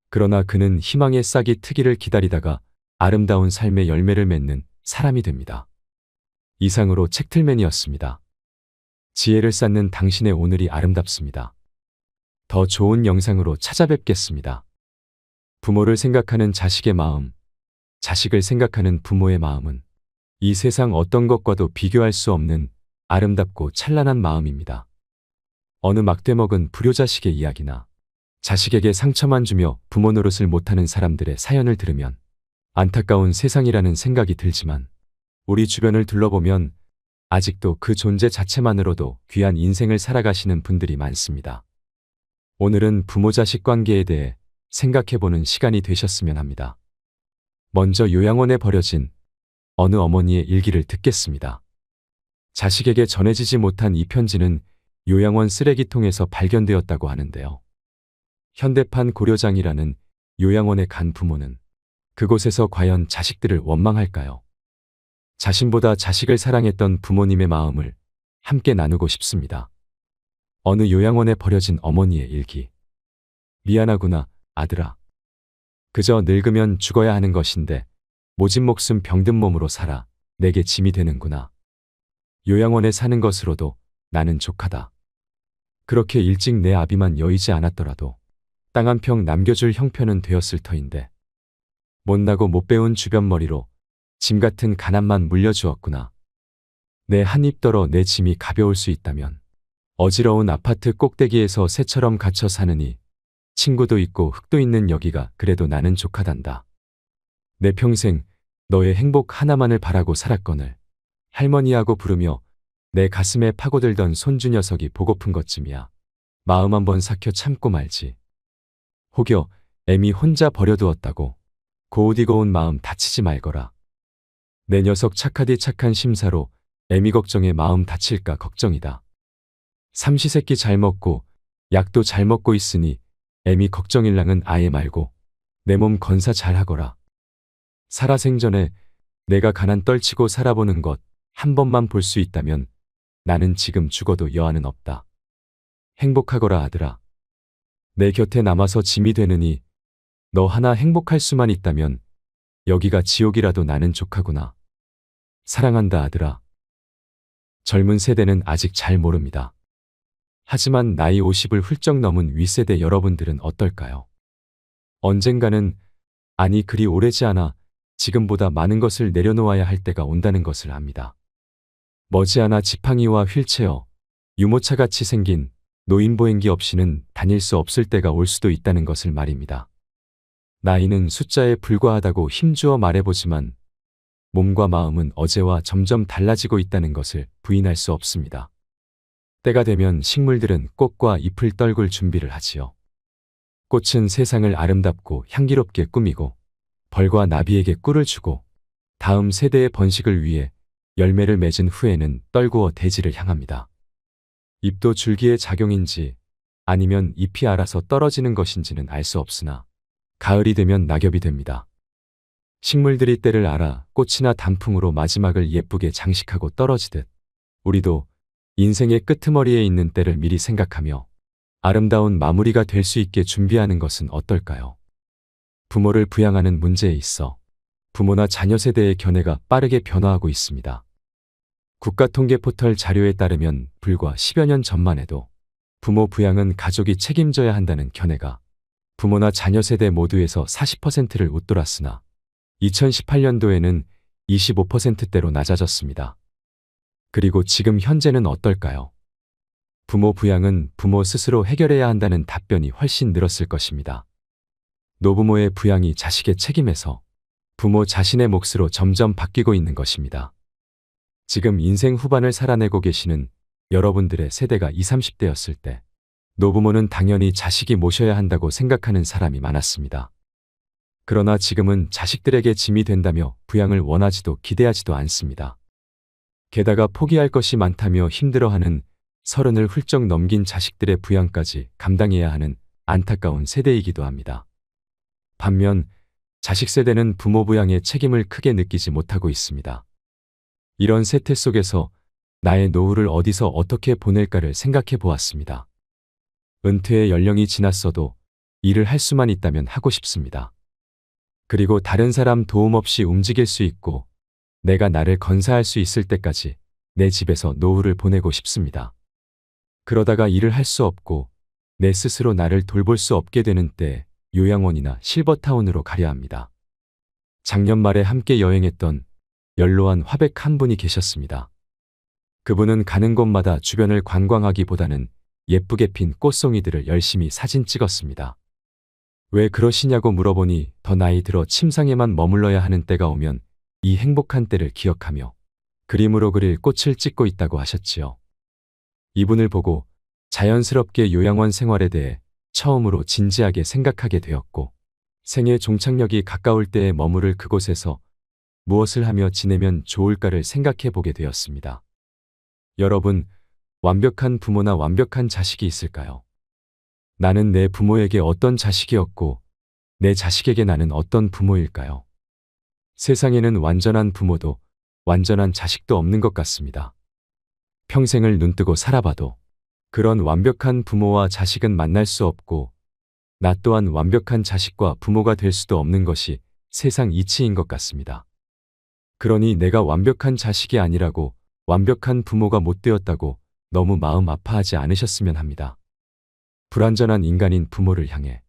그러나 그는 희망의 싹이 트기를 기다리다가 아름다운 삶의 열매를 맺는 사람이 됩니다. 이상으로 책틀맨이었습니다. 지혜를 쌓는 당신의 오늘이 아름답습니다. 더 좋은 영상으로 찾아뵙겠습니다. 부모를 생각하는 자식의 마음, 자식을 생각하는 부모의 마음은 이 세상 어떤 것과도 비교할 수 없는 아름답고 찬란한 마음입니다. 어느 막대먹은 불효자식의 이야기나 자식에게 상처만 주며 부모 노릇을 못하는 사람들의 사연을 들으면 안타까운 세상이라는 생각이 들지만 우리 주변을 둘러보면 아직도 그 존재 자체만으로도 귀한 인생을 살아가시는 분들이 많습니다. 오늘은 부모-자식 관계에 대해 생각해보는 시간이 되셨으면 합니다. 먼저 요양원에 버려진 어느 어머니의 일기를 듣겠습니다. 자식에게 전해지지 못한 이 편지는 요양원 쓰레기통에서 발견되었다고 하는데요. 현대판 고려장이라는 요양원에 간 부모는 그곳에서 과연 자식들을 원망할까요? 자신보다 자식을 사랑했던 부모님의 마음을 함께 나누고 싶습니다. 어느 요양원에 버려진 어머니의 일기. 미안하구나, 아들아. 그저 늙으면 죽어야 하는 것인데 모진 목숨 병든 몸으로 살아 내게 짐이 되는구나. 요양원에 사는 것으로도 나는 족하다. 그렇게 일찍 내 아비만 여의지 않았더라도 땅 한 평 남겨줄 형편은 되었을 터인데 못나고 못 배운 주변머리로 짐 같은 가난만 물려주었구나. 내 한 입 덜어 내 짐이 가벼울 수 있다면 어지러운 아파트 꼭대기에서 새처럼 갇혀 사느니 친구도 있고 흙도 있는 여기가 그래도 나는 족하단다. 내 평생 너의 행복 하나만을 바라고 살았거늘 할머니하고 부르며 내 가슴에 파고들던 손주 녀석이 보고픈 것쯤이야. 마음 한번 삭혀 참고 말지. 혹여 애미 혼자 버려두었다고 고우디고운 마음 다치지 말거라. 내 녀석 착하디 착한 심사로 애미 걱정에 마음 다칠까 걱정이다. 삼시세끼 잘 먹고 약도 잘 먹고 있으니 애미 걱정일랑은 아예 말고 내 몸 건사 잘 하거라. 살아생전에 내가 가난 떨치고 살아보는 것 한 번만 볼 수 있다면 나는 지금 죽어도 여한은 없다. 행복하거라 아들아. 내 곁에 남아서 짐이 되느니 너 하나 행복할 수만 있다면 여기가 지옥이라도 나는 족하구나. 사랑한다 아들아. 젊은 세대는 아직 잘 모릅니다. 하지만 나이 50을 훌쩍 넘은 윗세대 여러분들은 어떨까요? 언젠가는, 아니 그리 오래지 않아 지금보다 많은 것을 내려놓아야 할 때가 온다는 것을 압니다. 머지않아 지팡이와 휠체어, 유모차같이 생긴 노인보행기 없이는 다닐 수 없을 때가 올 수도 있다는 것을 말입니다. 나이는 숫자에 불과하다고 힘주어 말해보지만 몸과 마음은 어제와 점점 달라지고 있다는 것을 부인할 수 없습니다. 때가 되면 식물들은 꽃과 잎을 떨굴 준비를 하지요. 꽃은 세상을 아름답고 향기롭게 꾸미고 벌과 나비에게 꿀을 주고 다음 세대의 번식을 위해 열매를 맺은 후에는 떨구어 대지를 향합니다. 잎도 줄기의 작용인지 아니면 잎이 알아서 떨어지는 것인지는 알 수 없으나 가을이 되면 낙엽이 됩니다. 식물들이 때를 알아 꽃이나 단풍으로 마지막을 예쁘게 장식하고 떨어지듯 우리도 인생의 끄트머리에 있는 때를 미리 생각하며 아름다운 마무리가 될 수 있게 준비하는 것은 어떨까요? 부모를 부양하는 문제에 있어 부모나 자녀 세대의 견해가 빠르게 변화하고 있습니다. 국가통계포털 자료에 따르면 불과 10여 년 전만 해도 부모 부양은 가족이 책임져야 한다는 견해가 부모나 자녀 세대 모두에서 40%를 웃돌았으나 2018년도에는 25%대로 낮아졌습니다. 그리고 지금 현재는 어떨까요? 부모 부양은 부모 스스로 해결해야 한다는 답변이 훨씬 늘었을 것입니다. 노부모의 부양이 자식의 책임에서 부모 자신의 몫으로 점점 바뀌고 있는 것입니다. 지금 인생 후반을 살아내고 계시는 여러분들의 세대가 20, 30대였을 때 노부모는 당연히 자식이 모셔야 한다고 생각하는 사람이 많았습니다. 그러나 지금은 자식들에게 짐이 된다며 부양을 원하지도 기대하지도 않습니다. 게다가 포기할 것이 많다며 힘들어하는 30을 훌쩍 넘긴 자식들의 부양까지 감당해야 하는 안타까운 세대이기도 합니다. 반면 자식 세대는 부모 부양의 책임을 크게 느끼지 못하고 있습니다. 이런 세태 속에서 나의 노후를 어디서 어떻게 보낼까를 생각해 보았습니다. 은퇴의 연령이 지났어도 일을 할 수만 있다면 하고 싶습니다. 그리고 다른 사람 도움 없이 움직일 수 있고 내가 나를 건사할 수 있을 때까지 내 집에서 노후를 보내고 싶습니다. 그러다가 일을 할 수 없고 내 스스로 나를 돌볼 수 없게 되는 때 요양원이나 실버타운으로 가려 합니다. 작년 말에 함께 여행했던 연로한 화백 한 분이 계셨습니다. 그분은 가는 곳마다 주변을 관광하기보다는 예쁘게 핀 꽃송이들을 열심히 사진 찍었습니다. 왜 그러시냐고 물어보니 더 나이 들어 침상에만 머물러야 하는 때가 오면 이 행복한 때를 기억하며 그림으로 그릴 꽃을 찍고 있다고 하셨지요. 이분을 보고 자연스럽게 요양원 생활에 대해 처음으로 진지하게 생각하게 되었고 생애 종착역이 가까울 때에 머무를 그곳에서 무엇을 하며 지내면 좋을까를 생각해 보게 되었습니다. 여러분, 완벽한 부모나 완벽한 자식이 있을까요? 나는 내 부모에게 어떤 자식이었고 내 자식에게 나는 어떤 부모일까요? 세상에는 완전한 부모도 완전한 자식도 없는 것 같습니다. 평생을 눈뜨고 살아봐도 그런 완벽한 부모와 자식은 만날 수 없고 나 또한 완벽한 자식과 부모가 될 수도 없는 것이 세상 이치인 것 같습니다. 그러니 내가 완벽한 자식이 아니라고 완벽한 부모가 못 되었다고 너무 마음 아파하지 않으셨으면 합니다. 불완전한 인간인 부모를 향해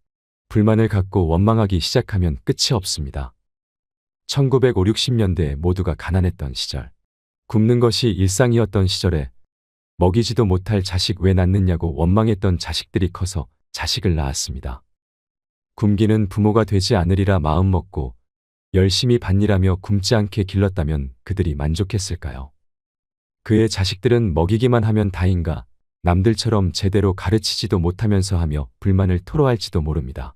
불만을 갖고 원망하기 시작하면 끝이 없습니다. 1950, 60년대 모두가 가난했던 시절, 굶는 것이 일상이었던 시절에 먹이지도 못할 자식 왜 낳느냐고 원망했던 자식들이 커서 자식을 낳았습니다. 굶기는 부모가 되지 않으리라 마음먹고 열심히 밭일하며 굶지 않게 길렀다면 그들이 만족했을까요? 그의 자식들은 먹이기만 하면 다인가 남들처럼 제대로 가르치지도 못하면서 하며 불만을 토로할지도 모릅니다.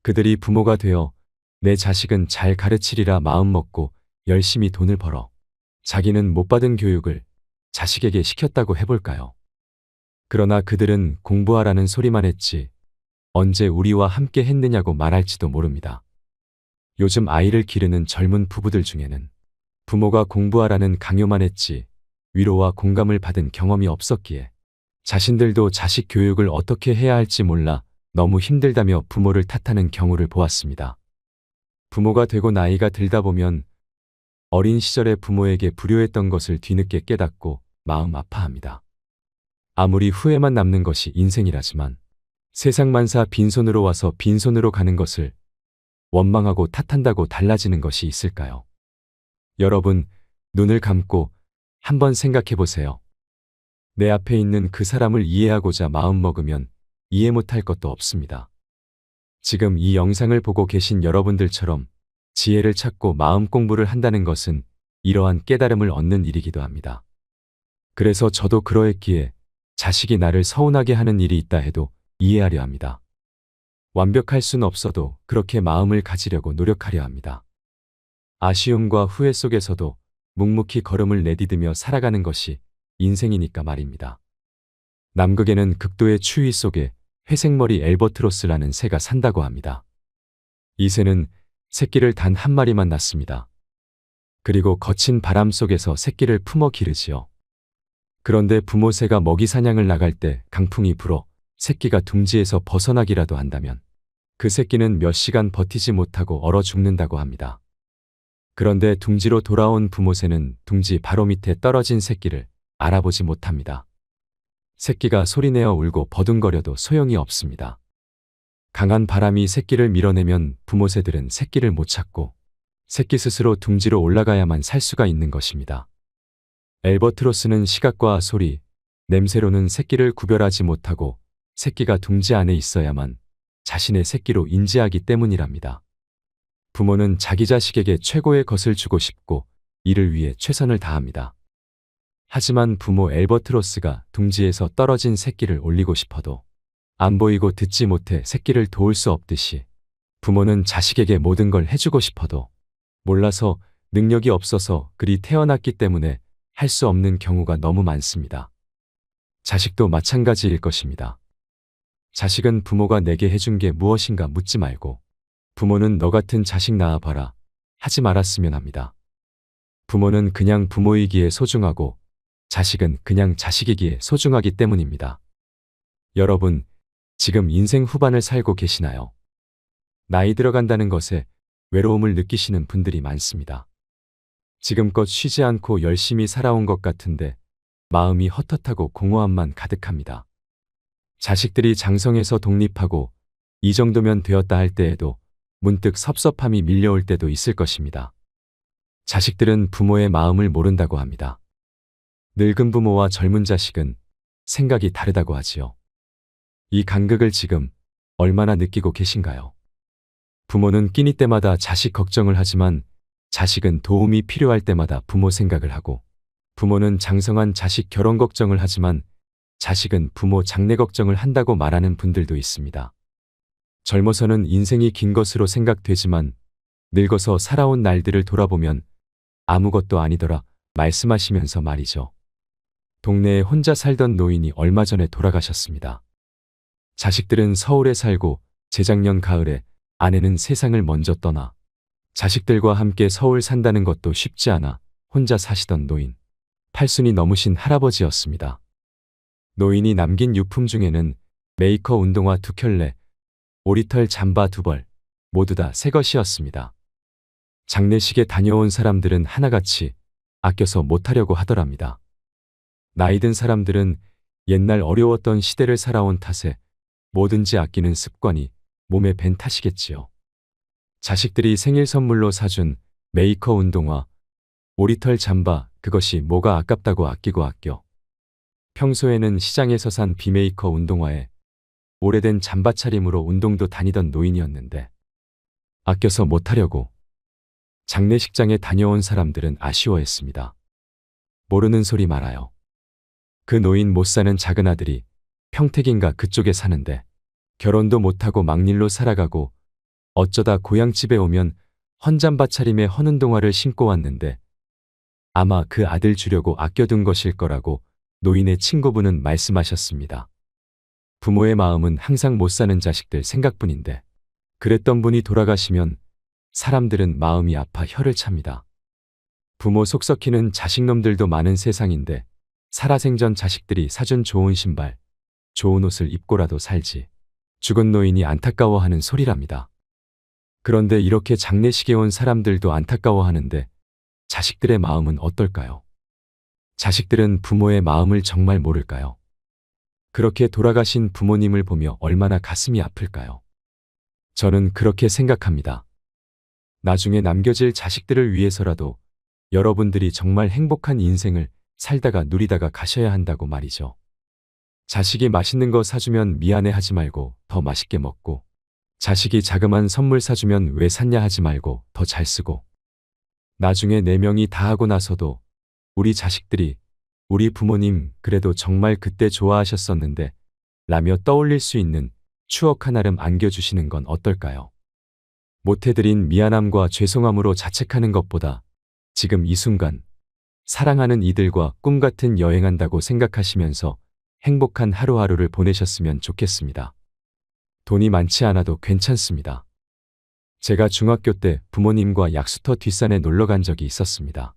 그들이 부모가 되어 내 자식은 잘 가르치리라 마음먹고 열심히 돈을 벌어 자기는 못 받은 교육을 자식에게 시켰다고 해볼까요? 그러나 그들은 공부하라는 소리만 했지 언제 우리와 함께 했느냐고 말할지도 모릅니다. 요즘 아이를 기르는 젊은 부부들 중에는 부모가 공부하라는 강요만 했지 위로와 공감을 받은 경험이 없었기에 자신들도 자식 교육을 어떻게 해야 할지 몰라 너무 힘들다며 부모를 탓하는 경우를 보았습니다. 부모가 되고 나이가 들다 보면 어린 시절에 부모에게 불효했던 것을 뒤늦게 깨닫고 마음 아파합니다. 아무리 후회만 남는 것이 인생이라지만 세상 만사 빈손으로 와서 빈손으로 가는 것을 원망하고 탓한다고 달라지는 것이 있을까요? 여러분, 눈을 감고 한번 생각해 보세요. 내 앞에 있는 그 사람을 이해하고자 마음먹으면 이해 못할 것도 없습니다. 지금 이 영상을 보고 계신 여러분들처럼 지혜를 찾고 마음 공부를 한다는 것은 이러한 깨달음을 얻는 일이기도 합니다. 그래서 저도 그러했기에 자식이 나를 서운하게 하는 일이 있다 해도 이해하려 합니다. 완벽할 순 없어도 그렇게 마음을 가지려고 노력하려 합니다. 아쉬움과 후회 속에서도 묵묵히 걸음을 내디디며 살아가는 것이 인생이니까 말입니다. 남극에는 극도의 추위 속에 회색머리 엘버트로스라는 새가 산다고 합니다. 이 새는 새끼를 단 한 마리만 낳습니다. 그리고 거친 바람 속에서 새끼를 품어 기르지요. 그런데 부모 새가 먹이 사냥을 나갈 때 강풍이 불어 새끼가 둥지에서 벗어나기라도 한다면 그 새끼는 몇 시간 버티지 못하고 얼어 죽는다고 합니다. 그런데 둥지로 돌아온 부모 새는 둥지 바로 밑에 떨어진 새끼를 알아보지 못합니다. 새끼가 소리내어 울고 버둥거려도 소용이 없습니다. 강한 바람이 새끼를 밀어내면 부모 새들은 새끼를 못 찾고 새끼 스스로 둥지로 올라가야만 살 수가 있는 것입니다. 엘버트로스는 시각과 소리, 냄새로는 새끼를 구별하지 못하고 새끼가 둥지 안에 있어야만 자신의 새끼로 인지하기 때문이랍니다. 부모는 자기 자식에게 최고의 것을 주고 싶고 이를 위해 최선을 다합니다. 하지만 부모 엘버트로스가 둥지에서 떨어진 새끼를 올리고 싶어도 안 보이고 듣지 못해 새끼를 도울 수 없듯이 부모는 자식에게 모든 걸 해주고 싶어도 몰라서 능력이 없어서 그리 태어났기 때문에 할 수 없는 경우가 너무 많습니다. 자식도 마찬가지일 것입니다. 자식은 부모가 내게 해준 게 무엇인가 묻지 말고 부모는 너 같은 자식 낳아봐라 하지 말았으면 합니다. 부모는 그냥 부모이기에 소중하고 자식은 그냥 자식이기에 소중하기 때문입니다. 여러분, 지금 인생 후반을 살고 계시나요? 나이 들어간다는 것에 외로움을 느끼시는 분들이 많습니다. 지금껏 쉬지 않고 열심히 살아온 것 같은데 마음이 헛헛하고 공허함만 가득합니다. 자식들이 장성해서 독립하고 이 정도면 되었다 할 때에도 문득 섭섭함이 밀려올 때도 있을 것입니다. 자식들은 부모의 마음을 모른다고 합니다. 늙은 부모와 젊은 자식은 생각이 다르다고 하지요. 이 간극을 지금 얼마나 느끼고 계신가요? 부모는 끼니 때마다 자식 걱정을 하지만 자식은 도움이 필요할 때마다 부모 생각을 하고 부모는 장성한 자식 결혼 걱정을 하지만 자식은 부모 장래 걱정을 한다고 말하는 분들도 있습니다. 젊어서는 인생이 긴 것으로 생각되지만 늙어서 살아온 날들을 돌아보면 아무것도 아니더라 말씀하시면서 말이죠. 동네에 혼자 살던 노인이 얼마 전에 돌아가셨습니다. 자식들은 서울에 살고 재작년 가을에 아내는 세상을 먼저 떠나 자식들과 함께 서울 산다는 것도 쉽지 않아 혼자 사시던 노인, 팔순이 넘으신 할아버지였습니다. 노인이 남긴 유품 중에는 메이커 운동화 2켤레, 오리털 잠바 2벌, 모두 다 새 것이었습니다. 장례식에 다녀온 사람들은 하나같이 아껴서 못하려고 하더랍니다. 나이든 사람들은 옛날 어려웠던 시대를 살아온 탓에 뭐든지 아끼는 습관이 몸에 밴 탓이겠지요. 자식들이 생일 선물로 사준 메이커 운동화, 오리털 잠바 그것이 뭐가 아깝다고 아끼고 아껴. 평소에는 시장에서 산 비메이커 운동화에 오래된 잠바 차림으로 운동도 다니던 노인이었는데 아껴서 못하려고 장례식장에 다녀온 사람들은 아쉬워했습니다. 모르는 소리 말아요. 그 노인 못 사는 작은 아들이 평택인가 그쪽에 사는데 결혼도 못하고 막일로 살아가고 어쩌다 고향집에 오면 헌잠바 차림에 허는 동화를 신고 왔는데 아마 그 아들 주려고 아껴둔 것일 거라고 노인의 친구분은 말씀하셨습니다. 부모의 마음은 항상 못 사는 자식들 생각뿐인데 그랬던 분이 돌아가시면 사람들은 마음이 아파 혀를 찹니다. 부모 속 썩히는 자식놈들도 많은 세상인데 살아생전 자식들이 사준 좋은 신발, 좋은 옷을 입고라도 살지. 죽은 노인이 안타까워하는 소리랍니다. 그런데 이렇게 장례식에 온 사람들도 안타까워하는데 자식들의 마음은 어떨까요? 자식들은 부모의 마음을 정말 모를까요? 그렇게 돌아가신 부모님을 보며 얼마나 가슴이 아플까요? 저는 그렇게 생각합니다. 나중에 남겨질 자식들을 위해서라도 여러분들이 정말 행복한 인생을 살다가 누리다가 가셔야 한다고 말이죠. 자식이 맛있는 거 사주면 미안해하지 말고 더 맛있게 먹고, 자식이 자그만 선물 사주면 왜 샀냐 하지 말고 더 잘 쓰고, 나중에 4명이 다 하고 나서도 우리 자식들이 우리 부모님 그래도 정말 그때 좋아하셨었는데 라며 떠올릴 수 있는 추억 하나름 안겨주시는 건 어떨까요? 못해드린 미안함과 죄송함으로 자책하는 것보다 지금 이 순간 사랑하는 이들과 꿈같은 여행한다고 생각하시면서 행복한 하루하루를 보내셨으면 좋겠습니다. 돈이 많지 않아도 괜찮습니다. 제가 중학교 때 부모님과 약수터 뒷산에 놀러 간 적이 있었습니다.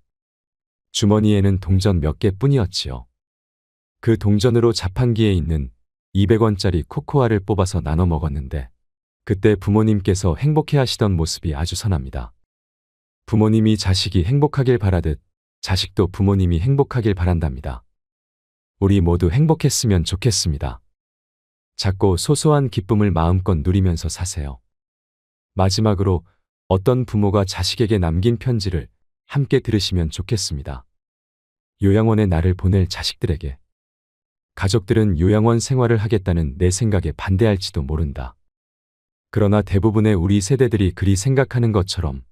주머니에는 동전 몇 개뿐이었지요. 그 동전으로 자판기에 있는 200원짜리 코코아를 뽑아서 나눠 먹었는데 그때 부모님께서 행복해 하시던 모습이 아주 선합니다. 부모님이 자식이 행복하길 바라듯 자식도 부모님이 행복하길 바란답니다. 우리 모두 행복했으면 좋겠습니다. 작고 소소한 기쁨을 마음껏 누리면서 사세요. 마지막으로 어떤 부모가 자식에게 남긴 편지를 함께 들으시면 좋겠습니다. 요양원에 나를 보낼 자식들에게. 가족들은 요양원 생활을 하겠다는 내 생각에 반대할지도 모른다. 그러나 대부분의 우리 세대들이 그리 생각하는 것처럼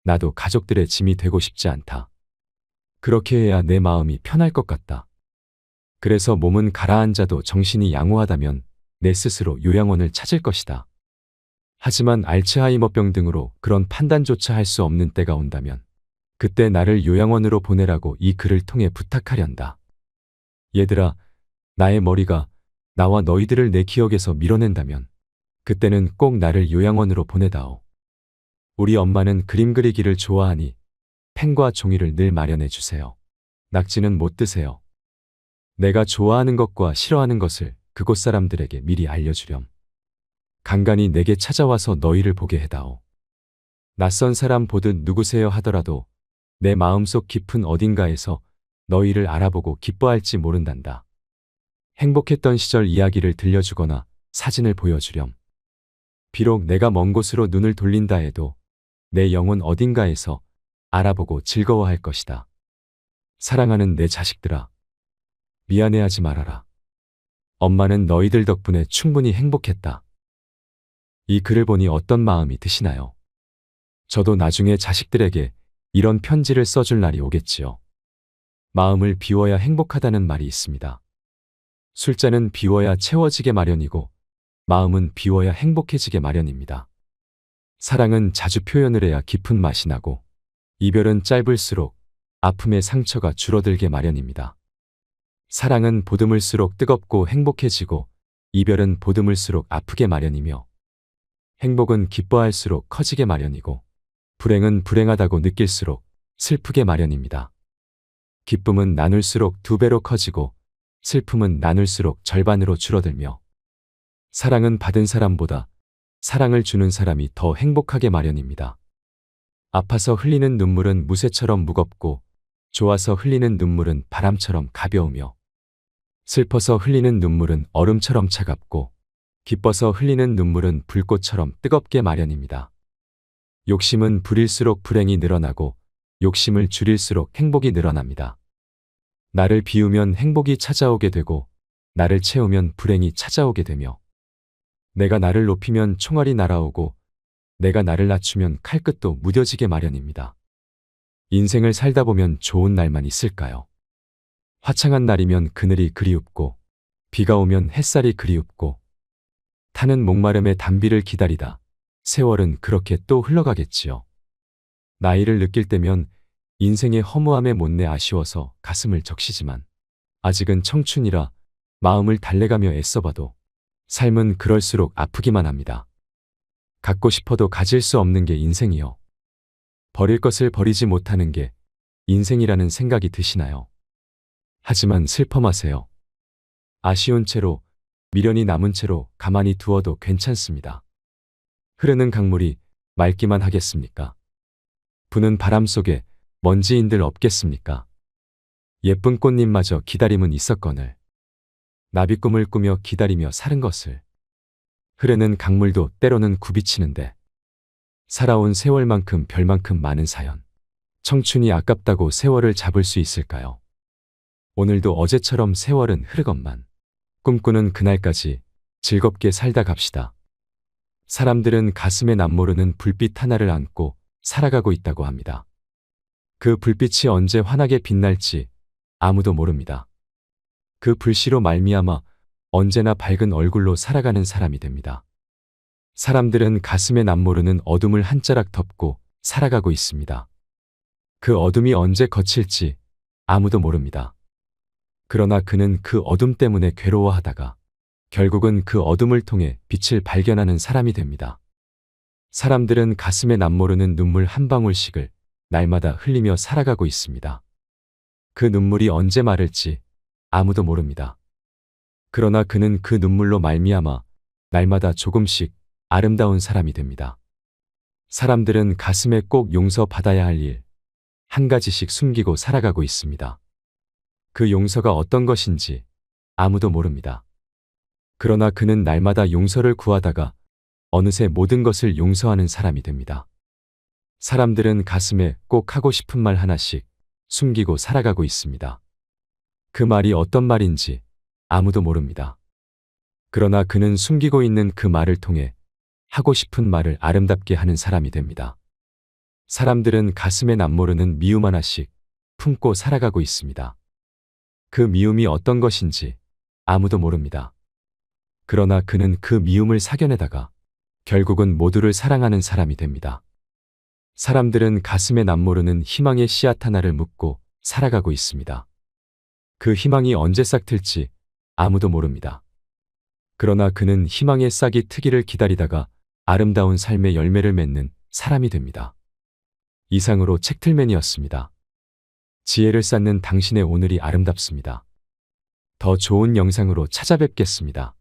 나도 가족들의 짐이 되고 싶지 않다. 그렇게 해야 내 마음이 편할 것 같다. 그래서 몸은 가라앉아도 정신이 양호하다면 내 스스로 요양원을 찾을 것이다. 하지만 알츠하이머병 등으로 그런 판단조차 할 수 없는 때가 온다면 그때 나를 요양원으로 보내라고 이 글을 통해 부탁하련다. 얘들아, 나의 머리가 나와 너희들을 내 기억에서 밀어낸다면 그때는 꼭 나를 요양원으로 보내다오. 우리 엄마는 그림 그리기를 좋아하니 펜과 종이를 늘 마련해 주세요. 낙지는 못 드세요. 내가 좋아하는 것과 싫어하는 것을 그곳 사람들에게 미리 알려주렴. 간간히 내게 찾아와서 너희를 보게 해다오. 낯선 사람 보듯 누구세요 하더라도 내 마음속 깊은 어딘가에서 너희를 알아보고 기뻐할지 모른단다. 행복했던 시절 이야기를 들려주거나 사진을 보여주렴. 비록 내가 먼 곳으로 눈을 돌린다 해도 내 영혼 어딘가에서 알아보고 즐거워할 것이다. 사랑하는 내 자식들아, 미안해하지 말아라. 엄마는 너희들 덕분에 충분히 행복했다. 이 글을 보니 어떤 마음이 드시나요? 저도 나중에 자식들에게 이런 편지를 써줄 날이 오겠지요. 마음을 비워야 행복하다는 말이 있습니다. 술잔은 비워야 채워지게 마련이고 마음은 비워야 행복해지게 마련입니다. 사랑은 자주 표현을 해야 깊은 맛이 나고 이별은 짧을수록 아픔의 상처가 줄어들게 마련입니다. 사랑은 보듬을수록 뜨겁고 행복해지고 이별은 보듬을수록 아프게 마련이며 행복은 기뻐할수록 커지게 마련이고 불행은 불행하다고 느낄수록 슬프게 마련입니다. 기쁨은 나눌수록 2배로 커지고 슬픔은 나눌수록 절반으로 줄어들며 사랑은 받은 사람보다 사랑을 주는 사람이 더 행복하게 마련입니다. 아파서 흘리는 눈물은 무쇠처럼 무겁고 좋아서 흘리는 눈물은 바람처럼 가벼우며 슬퍼서 흘리는 눈물은 얼음처럼 차갑고 기뻐서 흘리는 눈물은 불꽃처럼 뜨겁게 마련입니다. 욕심은 부릴수록 불행이 늘어나고 욕심을 줄일수록 행복이 늘어납니다. 나를 비우면 행복이 찾아오게 되고 나를 채우면 불행이 찾아오게 되며 내가 나를 높이면 총알이 날아오고 내가 나를 낮추면 칼끝도 무뎌지게 마련입니다. 인생을 살다 보면 좋은 날만 있을까요? 화창한 날이면 그늘이 그리웁고, 비가 오면 햇살이 그리웁고, 타는 목마름의 단비를 기다리다 세월은 그렇게 또 흘러가겠지요. 나이를 느낄 때면 인생의 허무함에 못내 아쉬워서 가슴을 적시지만, 아직은 청춘이라 마음을 달래가며 애써봐도 삶은 그럴수록 아프기만 합니다. 갖고 싶어도 가질 수 없는 게 인생이요. 버릴 것을 버리지 못하는 게 인생이라는 생각이 드시나요? 하지만 슬퍼 마세요. 아쉬운 채로, 미련이 남은 채로 가만히 두어도 괜찮습니다. 흐르는 강물이 맑기만 하겠습니까? 부는 바람 속에 먼지인들 없겠습니까? 예쁜 꽃잎마저 기다림은 있었거늘. 나비 꿈을 꾸며 기다리며 사는 것을. 흐르는 강물도 때로는 굽이치는데, 살아온 세월만큼 별만큼 많은 사연. 청춘이 아깝다고 세월을 잡을 수 있을까요? 오늘도 어제처럼 세월은 흐르건만 꿈꾸는 그날까지 즐겁게 살다 갑시다. 사람들은 가슴에 남모르는 불빛 하나를 안고 살아가고 있다고 합니다. 그 불빛이 언제 환하게 빛날지 아무도 모릅니다. 그 불씨로 말미암아 언제나 밝은 얼굴로 살아가는 사람이 됩니다. 사람들은 가슴에 남모르는 어둠을 한 자락 덮고 살아가고 있습니다. 그 어둠이 언제 거칠지 아무도 모릅니다. 그러나 그는 그 어둠 때문에 괴로워하다가 결국은 그 어둠을 통해 빛을 발견하는 사람이 됩니다. 사람들은 가슴에 남모르는 눈물 한 방울씩을 날마다 흘리며 살아가고 있습니다. 그 눈물이 언제 마를지 아무도 모릅니다. 그러나 그는 그 눈물로 말미암아 날마다 조금씩 아름다운 사람이 됩니다. 사람들은 가슴에 꼭 용서받아야 할 일, 한 가지씩 숨기고 살아가고 있습니다. 그 용서가 어떤 것인지 아무도 모릅니다. 그러나 그는 날마다 용서를 구하다가 어느새 모든 것을 용서하는 사람이 됩니다. 사람들은 가슴에 꼭 하고 싶은 말 하나씩 숨기고 살아가고 있습니다. 그 말이 어떤 말인지 아무도 모릅니다. 그러나 그는 숨기고 있는 그 말을 통해 하고 싶은 말을 아름답게 하는 사람이 됩니다. 사람들은 가슴에 남모르는 미움 하나씩 품고 살아가고 있습니다. 그 미움이 어떤 것인지 아무도 모릅니다. 그러나 그는 그 미움을 사겨내다가 결국은 모두를 사랑하는 사람이 됩니다. 사람들은 가슴에 남모르는 희망의 씨앗 하나를 묻고 살아가고 있습니다. 그 희망이 언제 싹틀지 아무도 모릅니다. 그러나 그는 희망의 싹이 트기를 기다리다가 아름다운 삶의 열매를 맺는 사람이 됩니다. 이상으로 책틀맨이었습니다. 지혜를 쌓는 당신의 오늘이 아름답습니다. 더 좋은 영상으로 찾아뵙겠습니다.